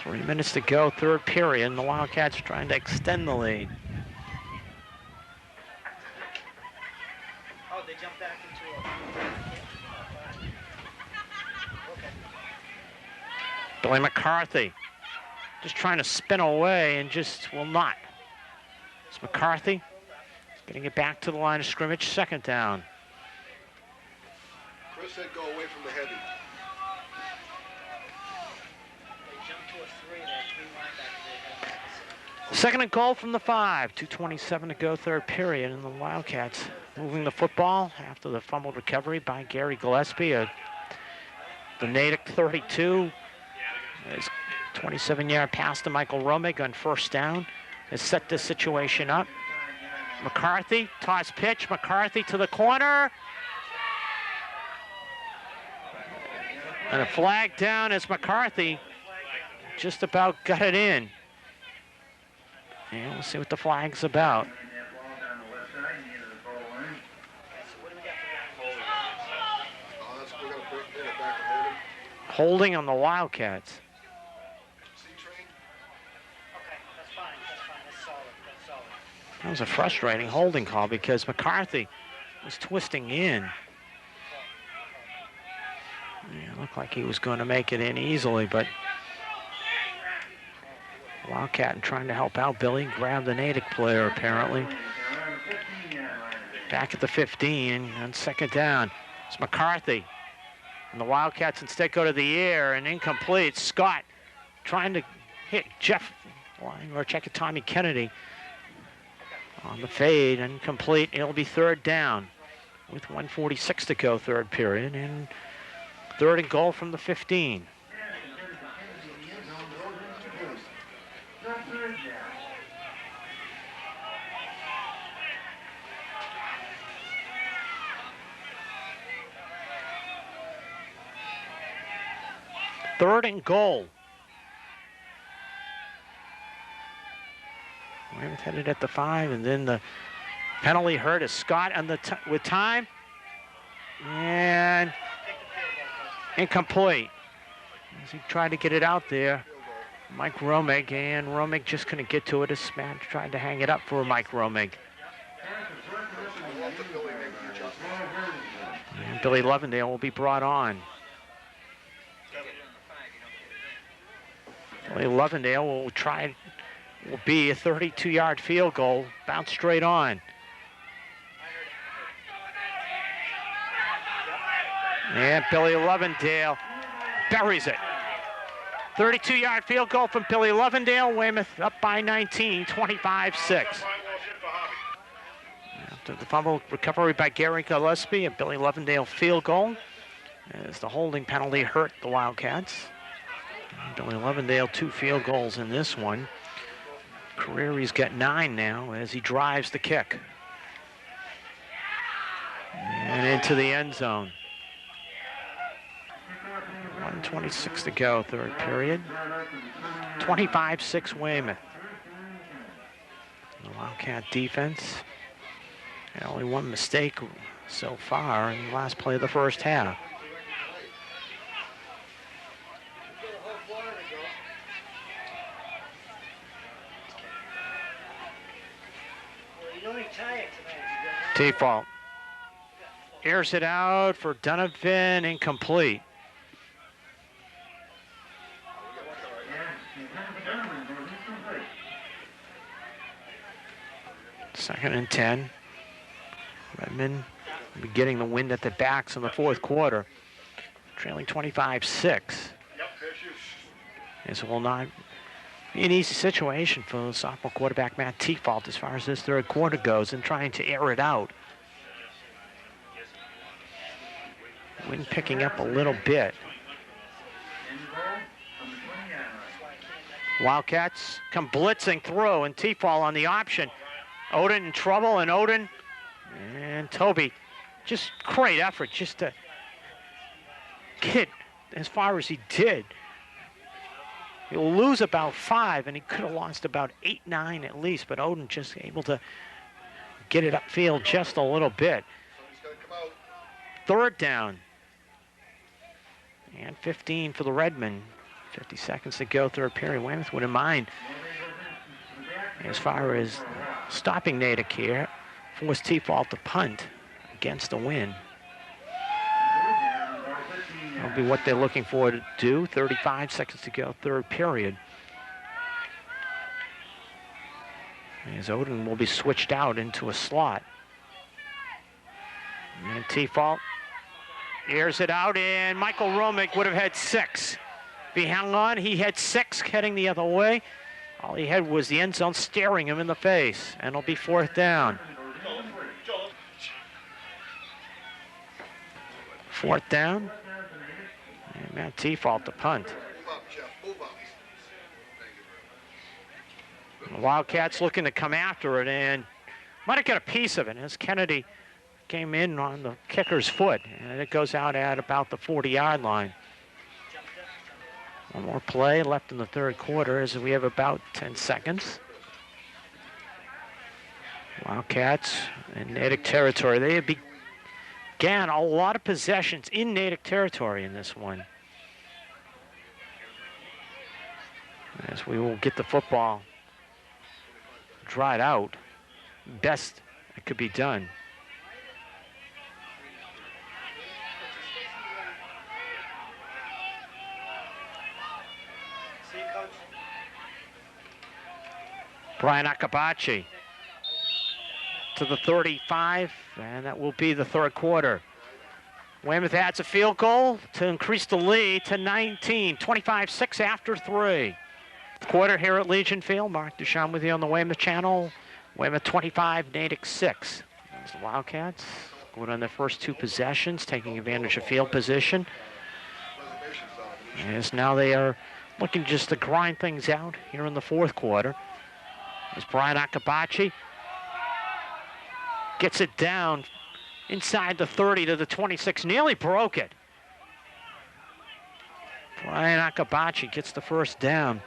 3 minutes to go, third period, and the Wildcats are trying to extend the lead. Oh, they jumped back into a... Okay. Billy McCarthy just trying to spin away and just will not. It's McCarthy getting it back to the line of scrimmage, second down. Chris said go away from the heavy. They jumped to a 3 there, 3 linebackers. They had back. Second and goal from the 5, 2:27 to go, third period, and the Wildcats moving the football after the fumbled recovery by Gary Gillespie. The Natick 32. His 27-yard pass to Michael Romig on first down has set this situation up. McCarthy, toss pitch, McCarthy to the corner. And a flag down as McCarthy just about got it in. And we'll see what the flag's about. Holding on the Wildcats. That was a frustrating holding call because McCarthy was twisting in. Yeah, it looked like he was going to make it in easily, but Wildcat trying to help out Billy, grabbed the Natick player apparently. Back at the 15 on second down. It's McCarthy. And the Wildcats instead go to the air and incomplete. Scott trying to hit Jeff, or check it, Tommy Kennedy on the fade, incomplete. It'll be third down with 1:46 to go, third period, and third and goal from the 15. Third and goal. Weymouth headed at the 5, and then the penalty hurt as Scott on the with time, and incomplete. As he tried to get it out there, Mike Romig, and Romig just couldn't get to it as Matt tried to hang it up for Mike Romig. And Billy Lovendale will be brought on. Billy Lovendale will be a 32-yard field goal, bounce straight on. And Billy Lovendale buries it. 32-yard field goal from Billy Lovendale. Weymouth up by 19, 25-6. After the fumble recovery by Gary Gillespie, a Billy Lovendale field goal, as the holding penalty hurt the Wildcats. Billy Lovendale, 2 field goals in this one. Career, he's got 9 now as he drives the kick. And into the end zone. 1:26 to go, third period. 25-6 Weymouth. The Wildcat defense had only one mistake so far in the last play of the first half. T-fault. Airs it out for Donovan, incomplete. Second and 10. Redmond will be getting the wind at the backs in the fourth quarter, trailing 25-6. This will not be an easy situation for the sophomore quarterback Matt T-fault as far as this third quarter goes, and trying to air it out. Wind picking up a little bit. Wildcats come blitzing through, and T-fault on the option. Odin in trouble, and Odin and Toby, just great effort just to get as far as he did. He'll lose about 5, and he could have lost about 8, 9 at least, but Odin just able to get it upfield just a little bit. Third down. And 15 for the Redmen. 50 seconds to go, third period. Weymouth wouldn't mind as far as stopping Natick here. Force T-fault to punt against the win. That'll be what they're looking for to do. 35 seconds to go, third period. As Odin will be switched out into a slot. And T-fault airs it out, and Michael Romick would have had 6. If he hung on, he had 6 heading the other way. All he had was the end zone staring him in the face, and it'll be 4th down. 4th down, and Matt T-fault to punt. Move up, Jeff. Move up. The Wildcats looking to come after it, and might have got a piece of it as Kennedy came in on the kicker's foot, and it goes out at about the 40-yard line. One more play left in the third quarter as we have about 10 seconds. Wildcats in Natick territory. They began a lot of possessions in Natick territory in this one. As we will get the football dried out, best it could be done. Brian Akabachi to the 35, and that will be the third quarter. Weymouth adds a field goal to increase the lead to 19, 25-6 after 3. Quarter here at Legion Field. Mark Duchamp with you on the Weymouth channel. Weymouth 25, Natick 6. There's the Wildcats going on their first 2 possessions, taking advantage of field position. As now they are looking just to grind things out here in the fourth quarter. As Brian Akabachi gets it down inside the 30 to the 26, nearly broke it. Brian Akabachi gets the first down.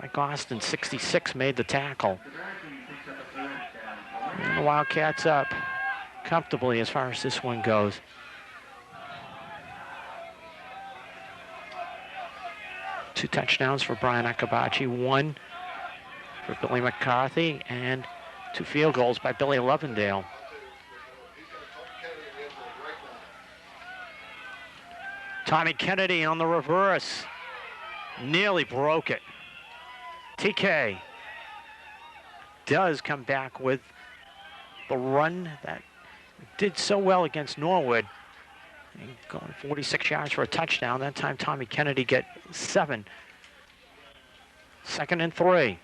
Mike Austin, 66, made the tackle. And the Wildcats up comfortably as far as this one goes. Two touchdowns for Brian Akabachi, 1 for Billy McCarthy, and 2 field goals by Billy Lovendale. Tommy Kennedy on the reverse. Nearly broke it. TK does come back with the run that did so well against Norwood. And going 46 yards for a touchdown. That time Tommy Kennedy get 7. 2nd and 3.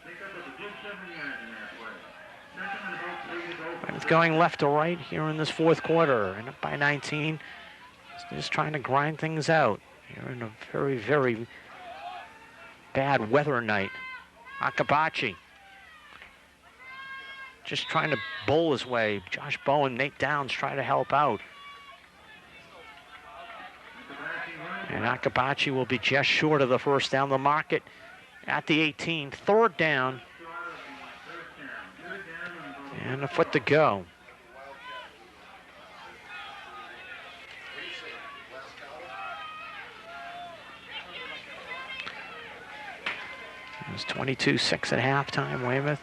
It's going left to right here in this fourth quarter, and up by 19. Just trying to grind things out here in a very, very bad weather night. Akabachi just trying to bowl his way. Josh Bowen, Nate Downs trying to help out. And Akabachi will be just short of the first down. The market at the 18, 3rd down. And a foot to go. It was 22-6 at halftime, Weymouth.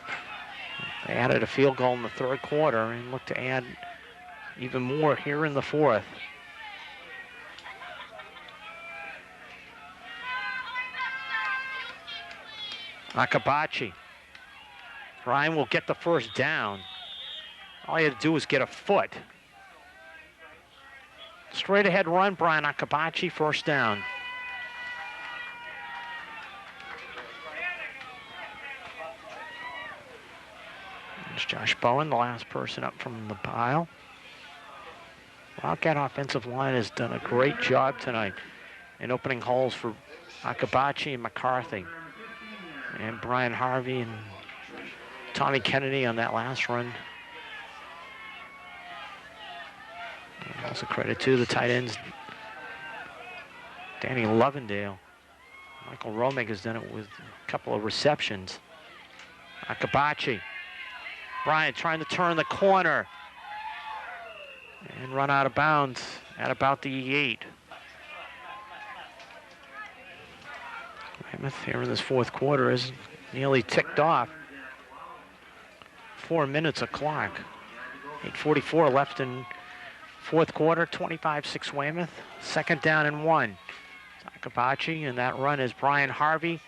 They added a field goal in the third quarter and look to add even more here in the fourth. Akabachi. Ryan will get the first down. All he had to do was get a foot. Straight ahead run, Brian Akabachi, first down. There's Josh Bowen, the last person up from the pile. Wildcat offensive line has done a great job tonight in opening holes for Akabachi and McCarthy. And Brian Harvey and Tommy Kennedy on that last run. And also credit to the tight ends, Danny Lovendale. Michael Romick has done it with a couple of receptions. Akabachi. Bryant trying to turn the corner and run out of bounds at about the 8. Weymouth here in this fourth quarter is nearly ticked off. 4 minutes of clock. 8:44 left in fourth quarter, 25-6 Weymouth. Second down and 1. Akabachi, and that run is Brian Harvey.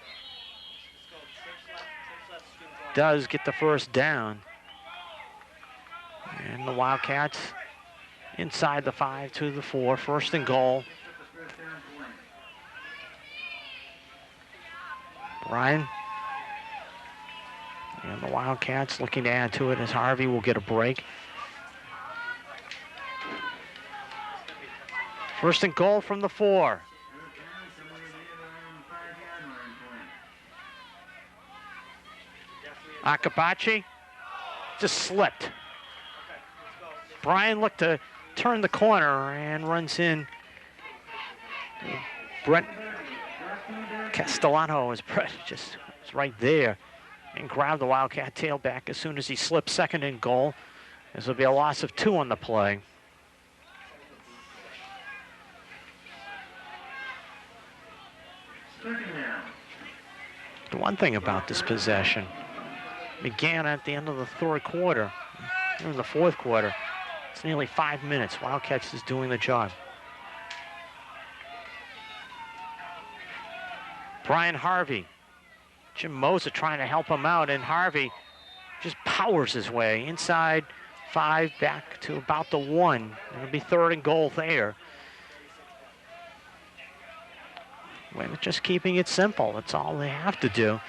Does get the first down. And the Wildcats inside the 5 to the 4. First and goal. Brian. And the Wildcats looking to add to it as Harvey will get a break. First and goal from the 4. Akabachi just slipped. Brian looked to turn the corner and runs in. Brent Castellano is just right there and grabbed the Wildcat tailback as soon as he slipped. Second and goal. This will be a loss of 2 on the play. The one thing about this possession began at the end of the third quarter. In the fourth quarter, it's nearly 5 minutes. Wildcats is doing the job. Brian Harvey. Jim Moser trying to help him out, and Harvey just powers his way inside 5 back to about the 1. It'll be third and goal there. Weymouth just keeping it simple. That's all they have to do.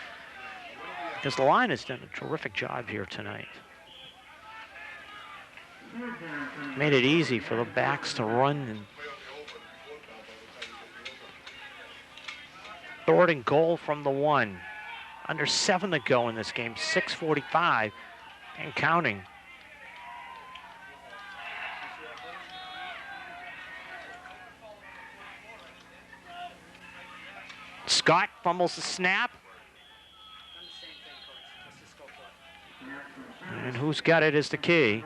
Because the line has done a terrific job here tonight. Made it easy for the backs to run. And third and goal from the 1. Under 7 to go in this game. 6:45 and counting. Scott fumbles the snap. And who's got it is the key.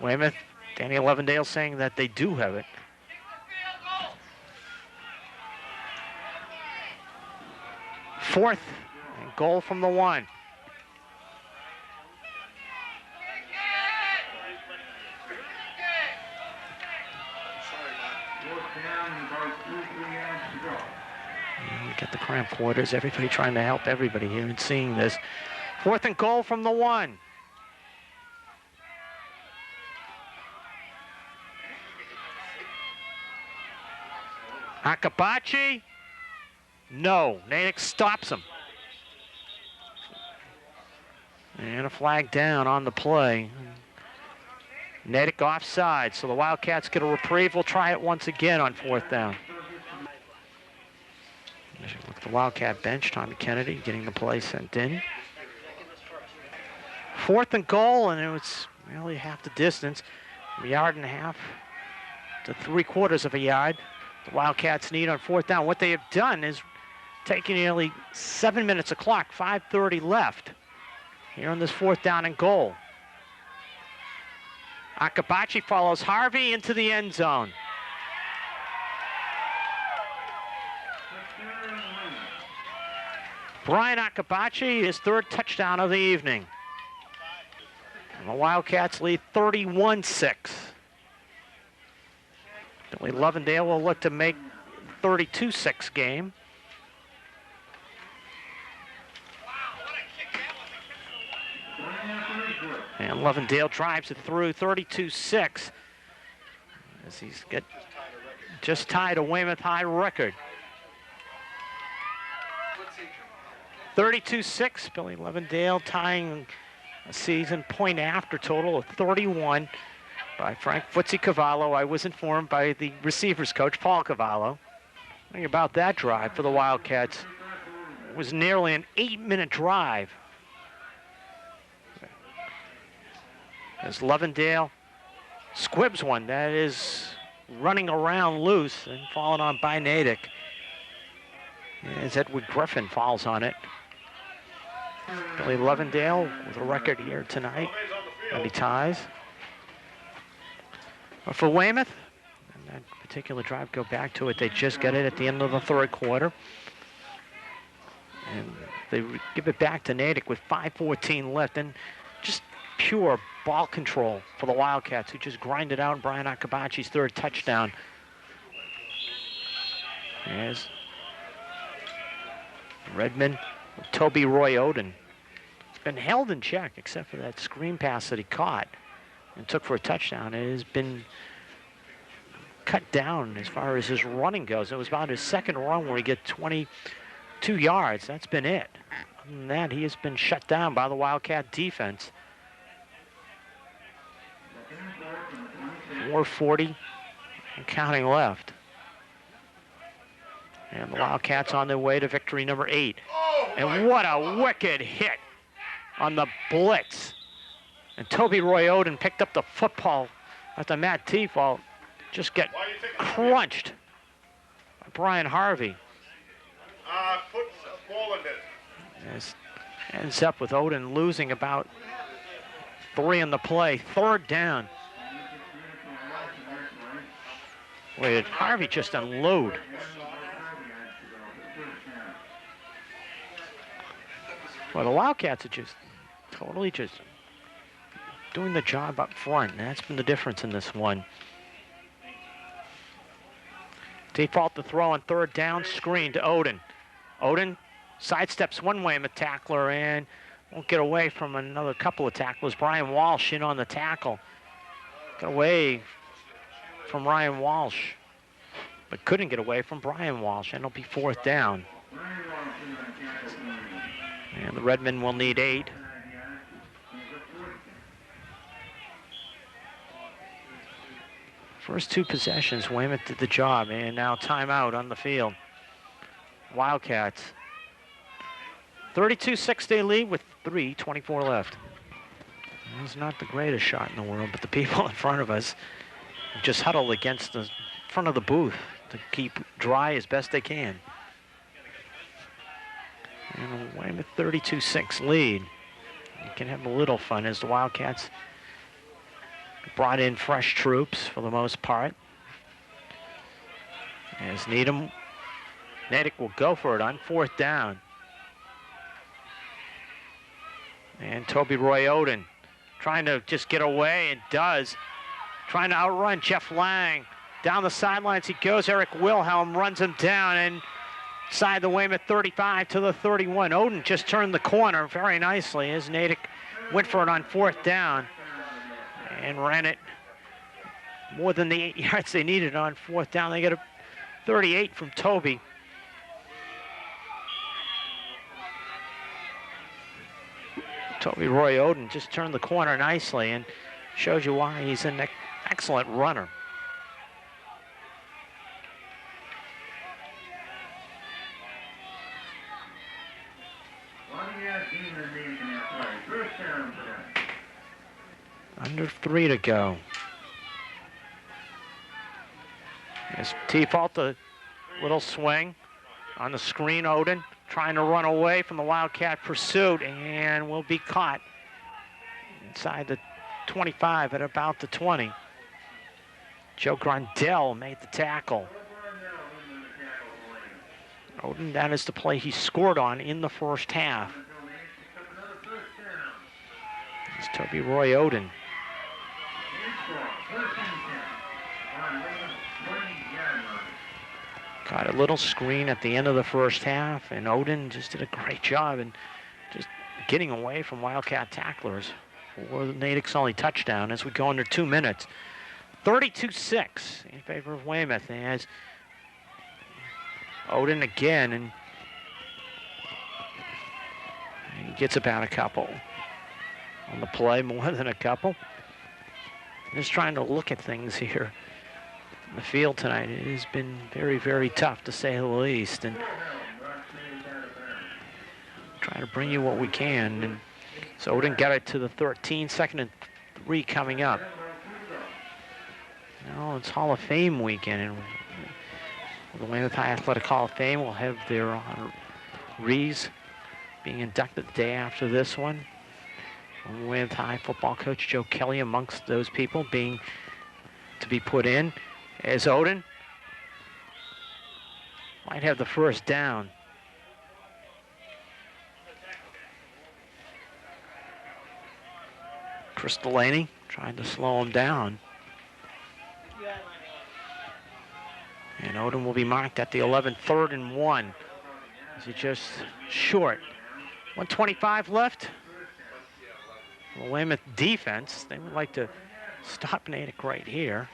Weymouth, Danny Levendale saying that they do have it. Fourth and goal from the 1. Get the cramp quarters. Everybody trying to help everybody here and seeing this. Fourth and goal from the 1. Akabachi. No. Natick stops him. And a flag down on the play. Natick offside, so the Wildcats get a reprieve. We'll try it once again on fourth down. Look at the Wildcat bench. Tommy Kennedy getting the play sent in. Fourth and goal, and it was really half the distance. 1.5 yards to 3/4 of a yard. The Wildcats need on fourth down. What they have done is taken nearly 7 minutes of clock, 5:30 left here on this fourth down and goal. Akabachi follows Harvey into the end zone. Brian Akabachi, his 3rd touchdown of the evening. And the Wildcats lead 31-6. Billy Lovendale will look to make 32-6 game. And Lovendale drives it through 32-6 as he's just tied a Weymouth high record. 32-6, Billy Lovendale tying a season point after total of 31 by Frank Footsie Cavallo. I was informed by the receivers coach, Paul Cavallo. Think about that drive for the Wildcats. It was nearly an 8-minute drive. As Lovendale squibs one that is running around loose and falling on by Natick. As Edward Griffin falls on it. Billy Lovendale with a record here tonight. And he ties. But for Weymouth, and that particular drive, go back to it. They just got it at the end of the third quarter. And they give it back to Natick with 5:14 left, and just pure ball control for the Wildcats, who just grinded out Brian Akabachi's third touchdown. As Redmond, Toby Roy Oden. It's been held in check, except for that screen pass that he caught and took for a touchdown. It has been cut down as far as his running goes. It was about his second run where he get 22 yards. That's been it. Other than that, he has been shut down by the Wildcat defense. 4:40 and counting left. And the Wildcats on their way to victory number 8. And what a wicked hit on the blitz. And Toby Roy Oden picked up the football after Matt Tefalt just get crunched by Brian Harvey. Put a ball in it. This ends up with Oden losing about 3 in the play. Third down. Wait, did Harvey just unload? Well, the Wildcats are just totally just doing the job up front, and that's been the difference in this one. Default to throw on third down, screen to Oden. Oden sidesteps one Weymouth tackler and won't get away from another couple of tacklers. Brian Walsh in on the tackle. Got away from Ryan Walsh, but couldn't get away from Brian Walsh, and it'll be fourth down. And the Redmen will need 8. First 2 possessions, Weymouth did the job, and now timeout on the field. Wildcats. 32-6 they lead with 3:24 left. It's not the greatest shot in the world, but the people in front of us just huddled against the front of the booth to keep dry as best they can. And a Weymouth 32-6 lead. You can have a little fun as the Wildcats brought in fresh troops for the most part. As Natick will go for it on fourth down. And Toby Roy Oden trying to just get away, and does. Trying to outrun Jeff Lang. Down the sidelines he goes. Eric Wilhelm runs him down, and inside the Weymouth 35 to the 31. Oden just turned the corner very nicely as Natick went for it on fourth down and ran it more than the 8 yards they needed on fourth down. They get a 38 from Toby. Toby Roy Oden just turned the corner nicely and shows you why he's an excellent runner. Under 3 to go. As T-Fault, a little swing on the screen. Oden trying to run away from the Wildcat pursuit and will be caught inside the 25 at about the 20. Joe Grondell made the tackle. Oden, that is the play he scored on in the first half. It's Toby Roy Oden. Got a little screen at the end of the first half, and Oden just did a great job in just getting away from Wildcat tacklers for Natick's only touchdown as we go under 2 minutes. 32-6 in favor of Weymouth as Oden again, and he gets about a couple on the play, more than a couple. Just trying to look at things here in the field tonight. It has been very, very tough to say the least, and try to bring you what we can. And so Oden got it to the 13, 2nd and 3 coming up. Now it's Hall of Fame weekend, and the Weymouth High Athletic Hall of Fame will have their honorees being inducted the day after this one. Weymouth High football coach Joe Kelly amongst those people being to be put in, as Oden might have the first down. Delaney trying to slow him down. And Odin will be marked at the 11, 3rd and 1. Is he just short? 1:25 left. The Weymouth defense, they would like to stop Natick right here.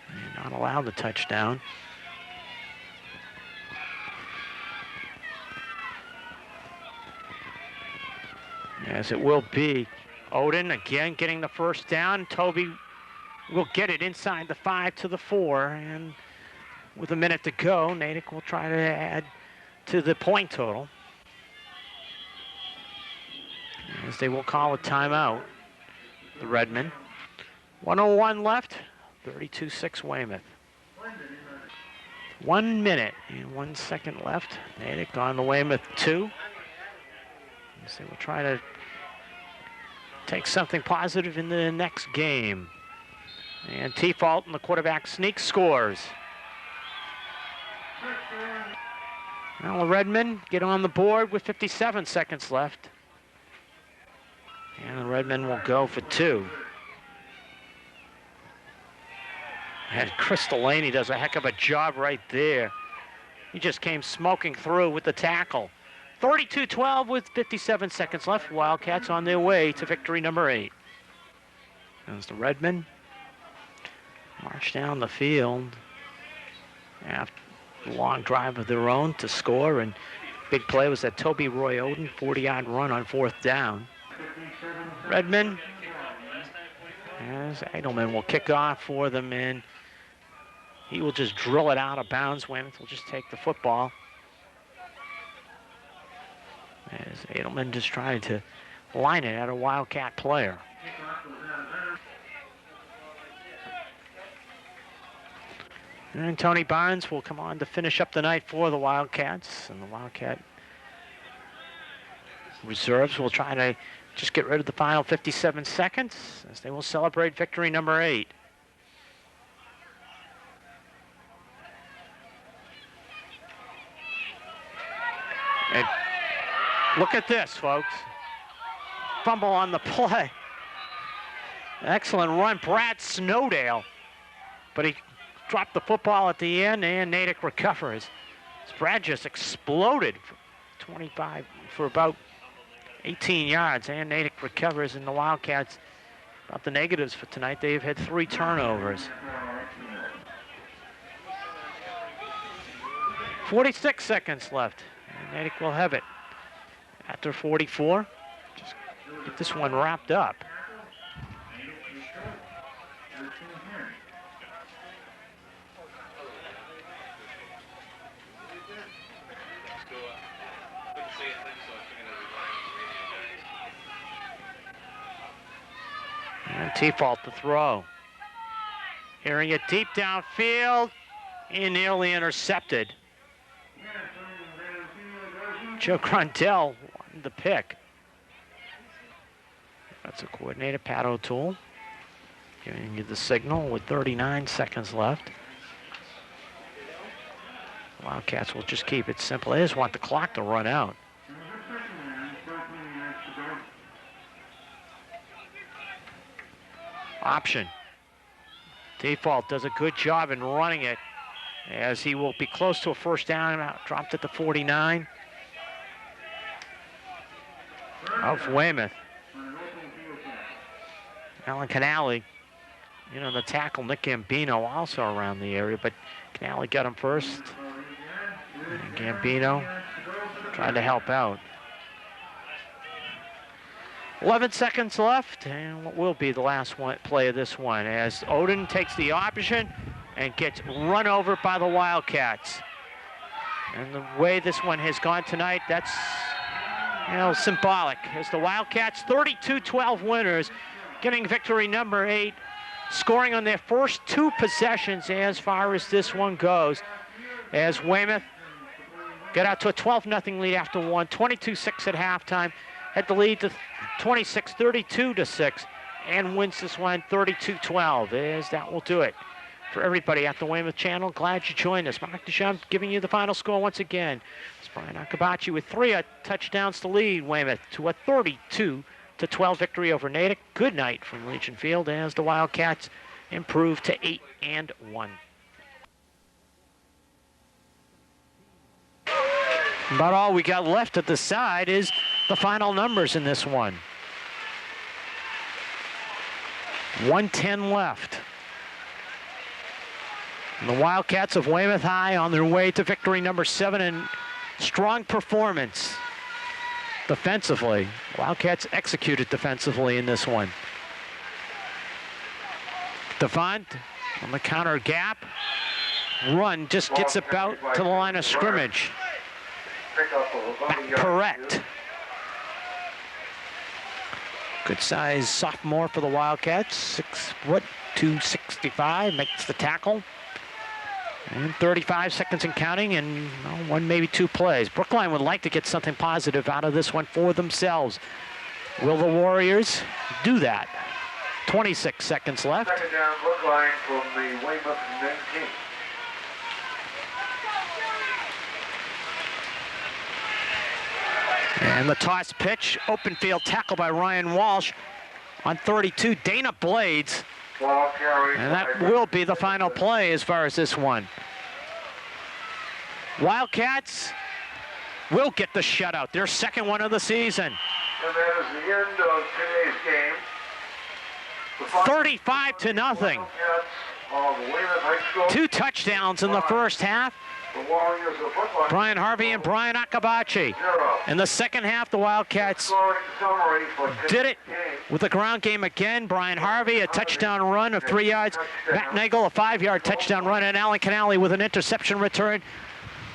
And not allow the touchdown. As it will be Odin again getting the first down. Toby will get it inside the 5 to the 4. And with a minute to go, Natick will try to add to the point total. As they will call a timeout, the Redmen. 1:01 left, 32-6 Weymouth. 1 minute and 1 second left. Natick on the Weymouth 2. So they will try to take something positive in the next game. And T-Fault and the quarterback sneak scores. Now the Redmen get on the board with 57 seconds left. And the Redmen will go for 2. And Chris Delaney does a heck of a job right there. He just came smoking through with the tackle. 32-12 with 57 seconds left. Wildcats on their way to victory number 8. As the Redmen march down the field after a long drive of their own to score. And big play was that Toby Roy Odin 40-yard run on 4th down. Redmen, as Edelman will kick off for them, and he will just drill it out of bounds. Weymouth will just take the football. As Edelman just tried to line it at a Wildcat player. And Tony Barnes will come on to finish up the night for the Wildcats. And the Wildcat reserves will try to just get rid of the final 57 seconds as they will celebrate victory number 8. And look at this, folks. Fumble on the play. Excellent run, Brad Snowdale. But he dropped the football at the end, and Natick recovers. Brad just exploded for 25 for about 18 yards, and Natick recovers, and the Wildcats, about the negatives for tonight, they've had 3 turnovers. 46 seconds left, and Natick will have it. After 44, just get this one wrapped up. And T-Fault to throw. Hearing it deep downfield and nearly intercepted. Joe Grondell wanted the pick. That's a coordinated Pat O'Toole giving you the signal with 39 seconds left. Wildcats will just keep it simple. They just want the clock to run out. Option. T-Fault does a good job in running it as he will be close to a first down, dropped at the 49 of Weymouth. Alan Canale, you know, the tackle, Nick Gambino, also around the area, but Canale got him first. And Gambino trying to help out. 11 seconds left, and what will be the last play of this one as Odin takes the option and gets run over by the Wildcats. And the way this one has gone tonight, that's, you know, symbolic. As the Wildcats, 32-12 winners, getting victory number 8, scoring on their first 2 possessions as far as this one goes. As Weymouth got out to a 12-0 lead after 1, 22-6 at halftime, had the lead to 26, 32-6, and wins this one 32-12. As that will do it for everybody at the Weymouth channel. Glad you joined us. Mark Deschamps giving you the final score once again. It's Brian Akabachi with 3 touchdowns to lead Weymouth to a 32-12 28-12 victory over Natick. Good night from Legion Field as the Wildcats improve to 8-1. About all we got left at the side is the final numbers in this one. 1:10 left. And the Wildcats of Weymouth High on their way to victory number 7 and strong performance defensively. Wildcats executed defensively in this one. Devant on the counter gap. Run just gets about to the line of scrimmage. Back correct. Good size sophomore for the Wildcats. 6 foot, 265, makes the tackle. And 35 seconds and counting, and one, maybe two plays. Brookline would like to get something positive out of this one for themselves. Will the Warriors do that? 26 seconds left. Second down, Brookline from the Weymouth 19. And the toss pitch, open field tackle by Ryan Walsh on 32, Dana Blades. And that will be the final play as far as this one. Wildcats will get the shutout, their second one of the season. And that is the end of today's game. 35-0. Two touchdowns in the first half. Brian Harvey and Brian Akabachi. In the second half, the Wildcats did it with the ground game again. Brian Harvey, a touchdown run of 3 yards. Matt Nagel, a 5-yard touchdown run. And Alan Canale with an interception return.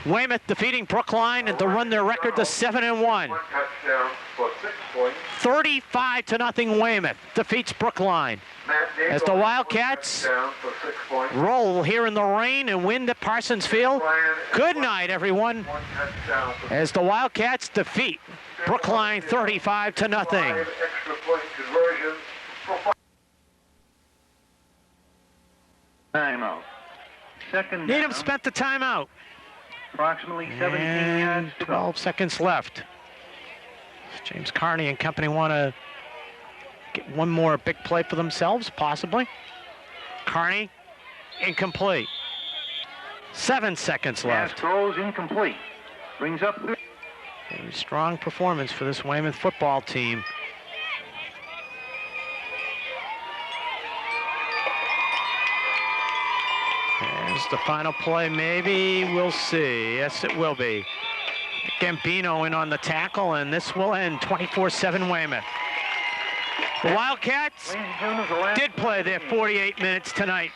Weymouth defeating Brookline and to run their record to 7-1. 35-0 Weymouth defeats Brookline. As the Wildcats roll here in the rain and wind at Parsons Field. Good night, everyone. As the Wildcats defeat Brookline 35-0. Timeout. Second Needham spent the timeout. Approximately 17 yards to go. 12 seconds left. James Carney and company want to get one more big play for themselves, possibly. Carney, incomplete. 7 seconds left. Throws incomplete. Brings up. A strong performance for this Weymouth football team. There's the final play, maybe. We'll see. Yes, it will be. Gambino in on the tackle, and this will end 24-7 Weymouth. The Wildcats did play their 48 minutes tonight.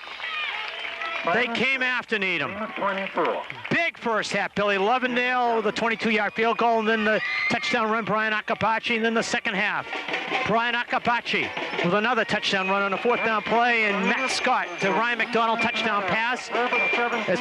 They came after Needham. Big first half. Billy Lovendale with a 22-yard field goal, and then the touchdown run, Brian Akabachi, and then the second half. Brian Akabachi with another touchdown run on a 4th down play, and Matt Scott to Ryan McDonald touchdown pass.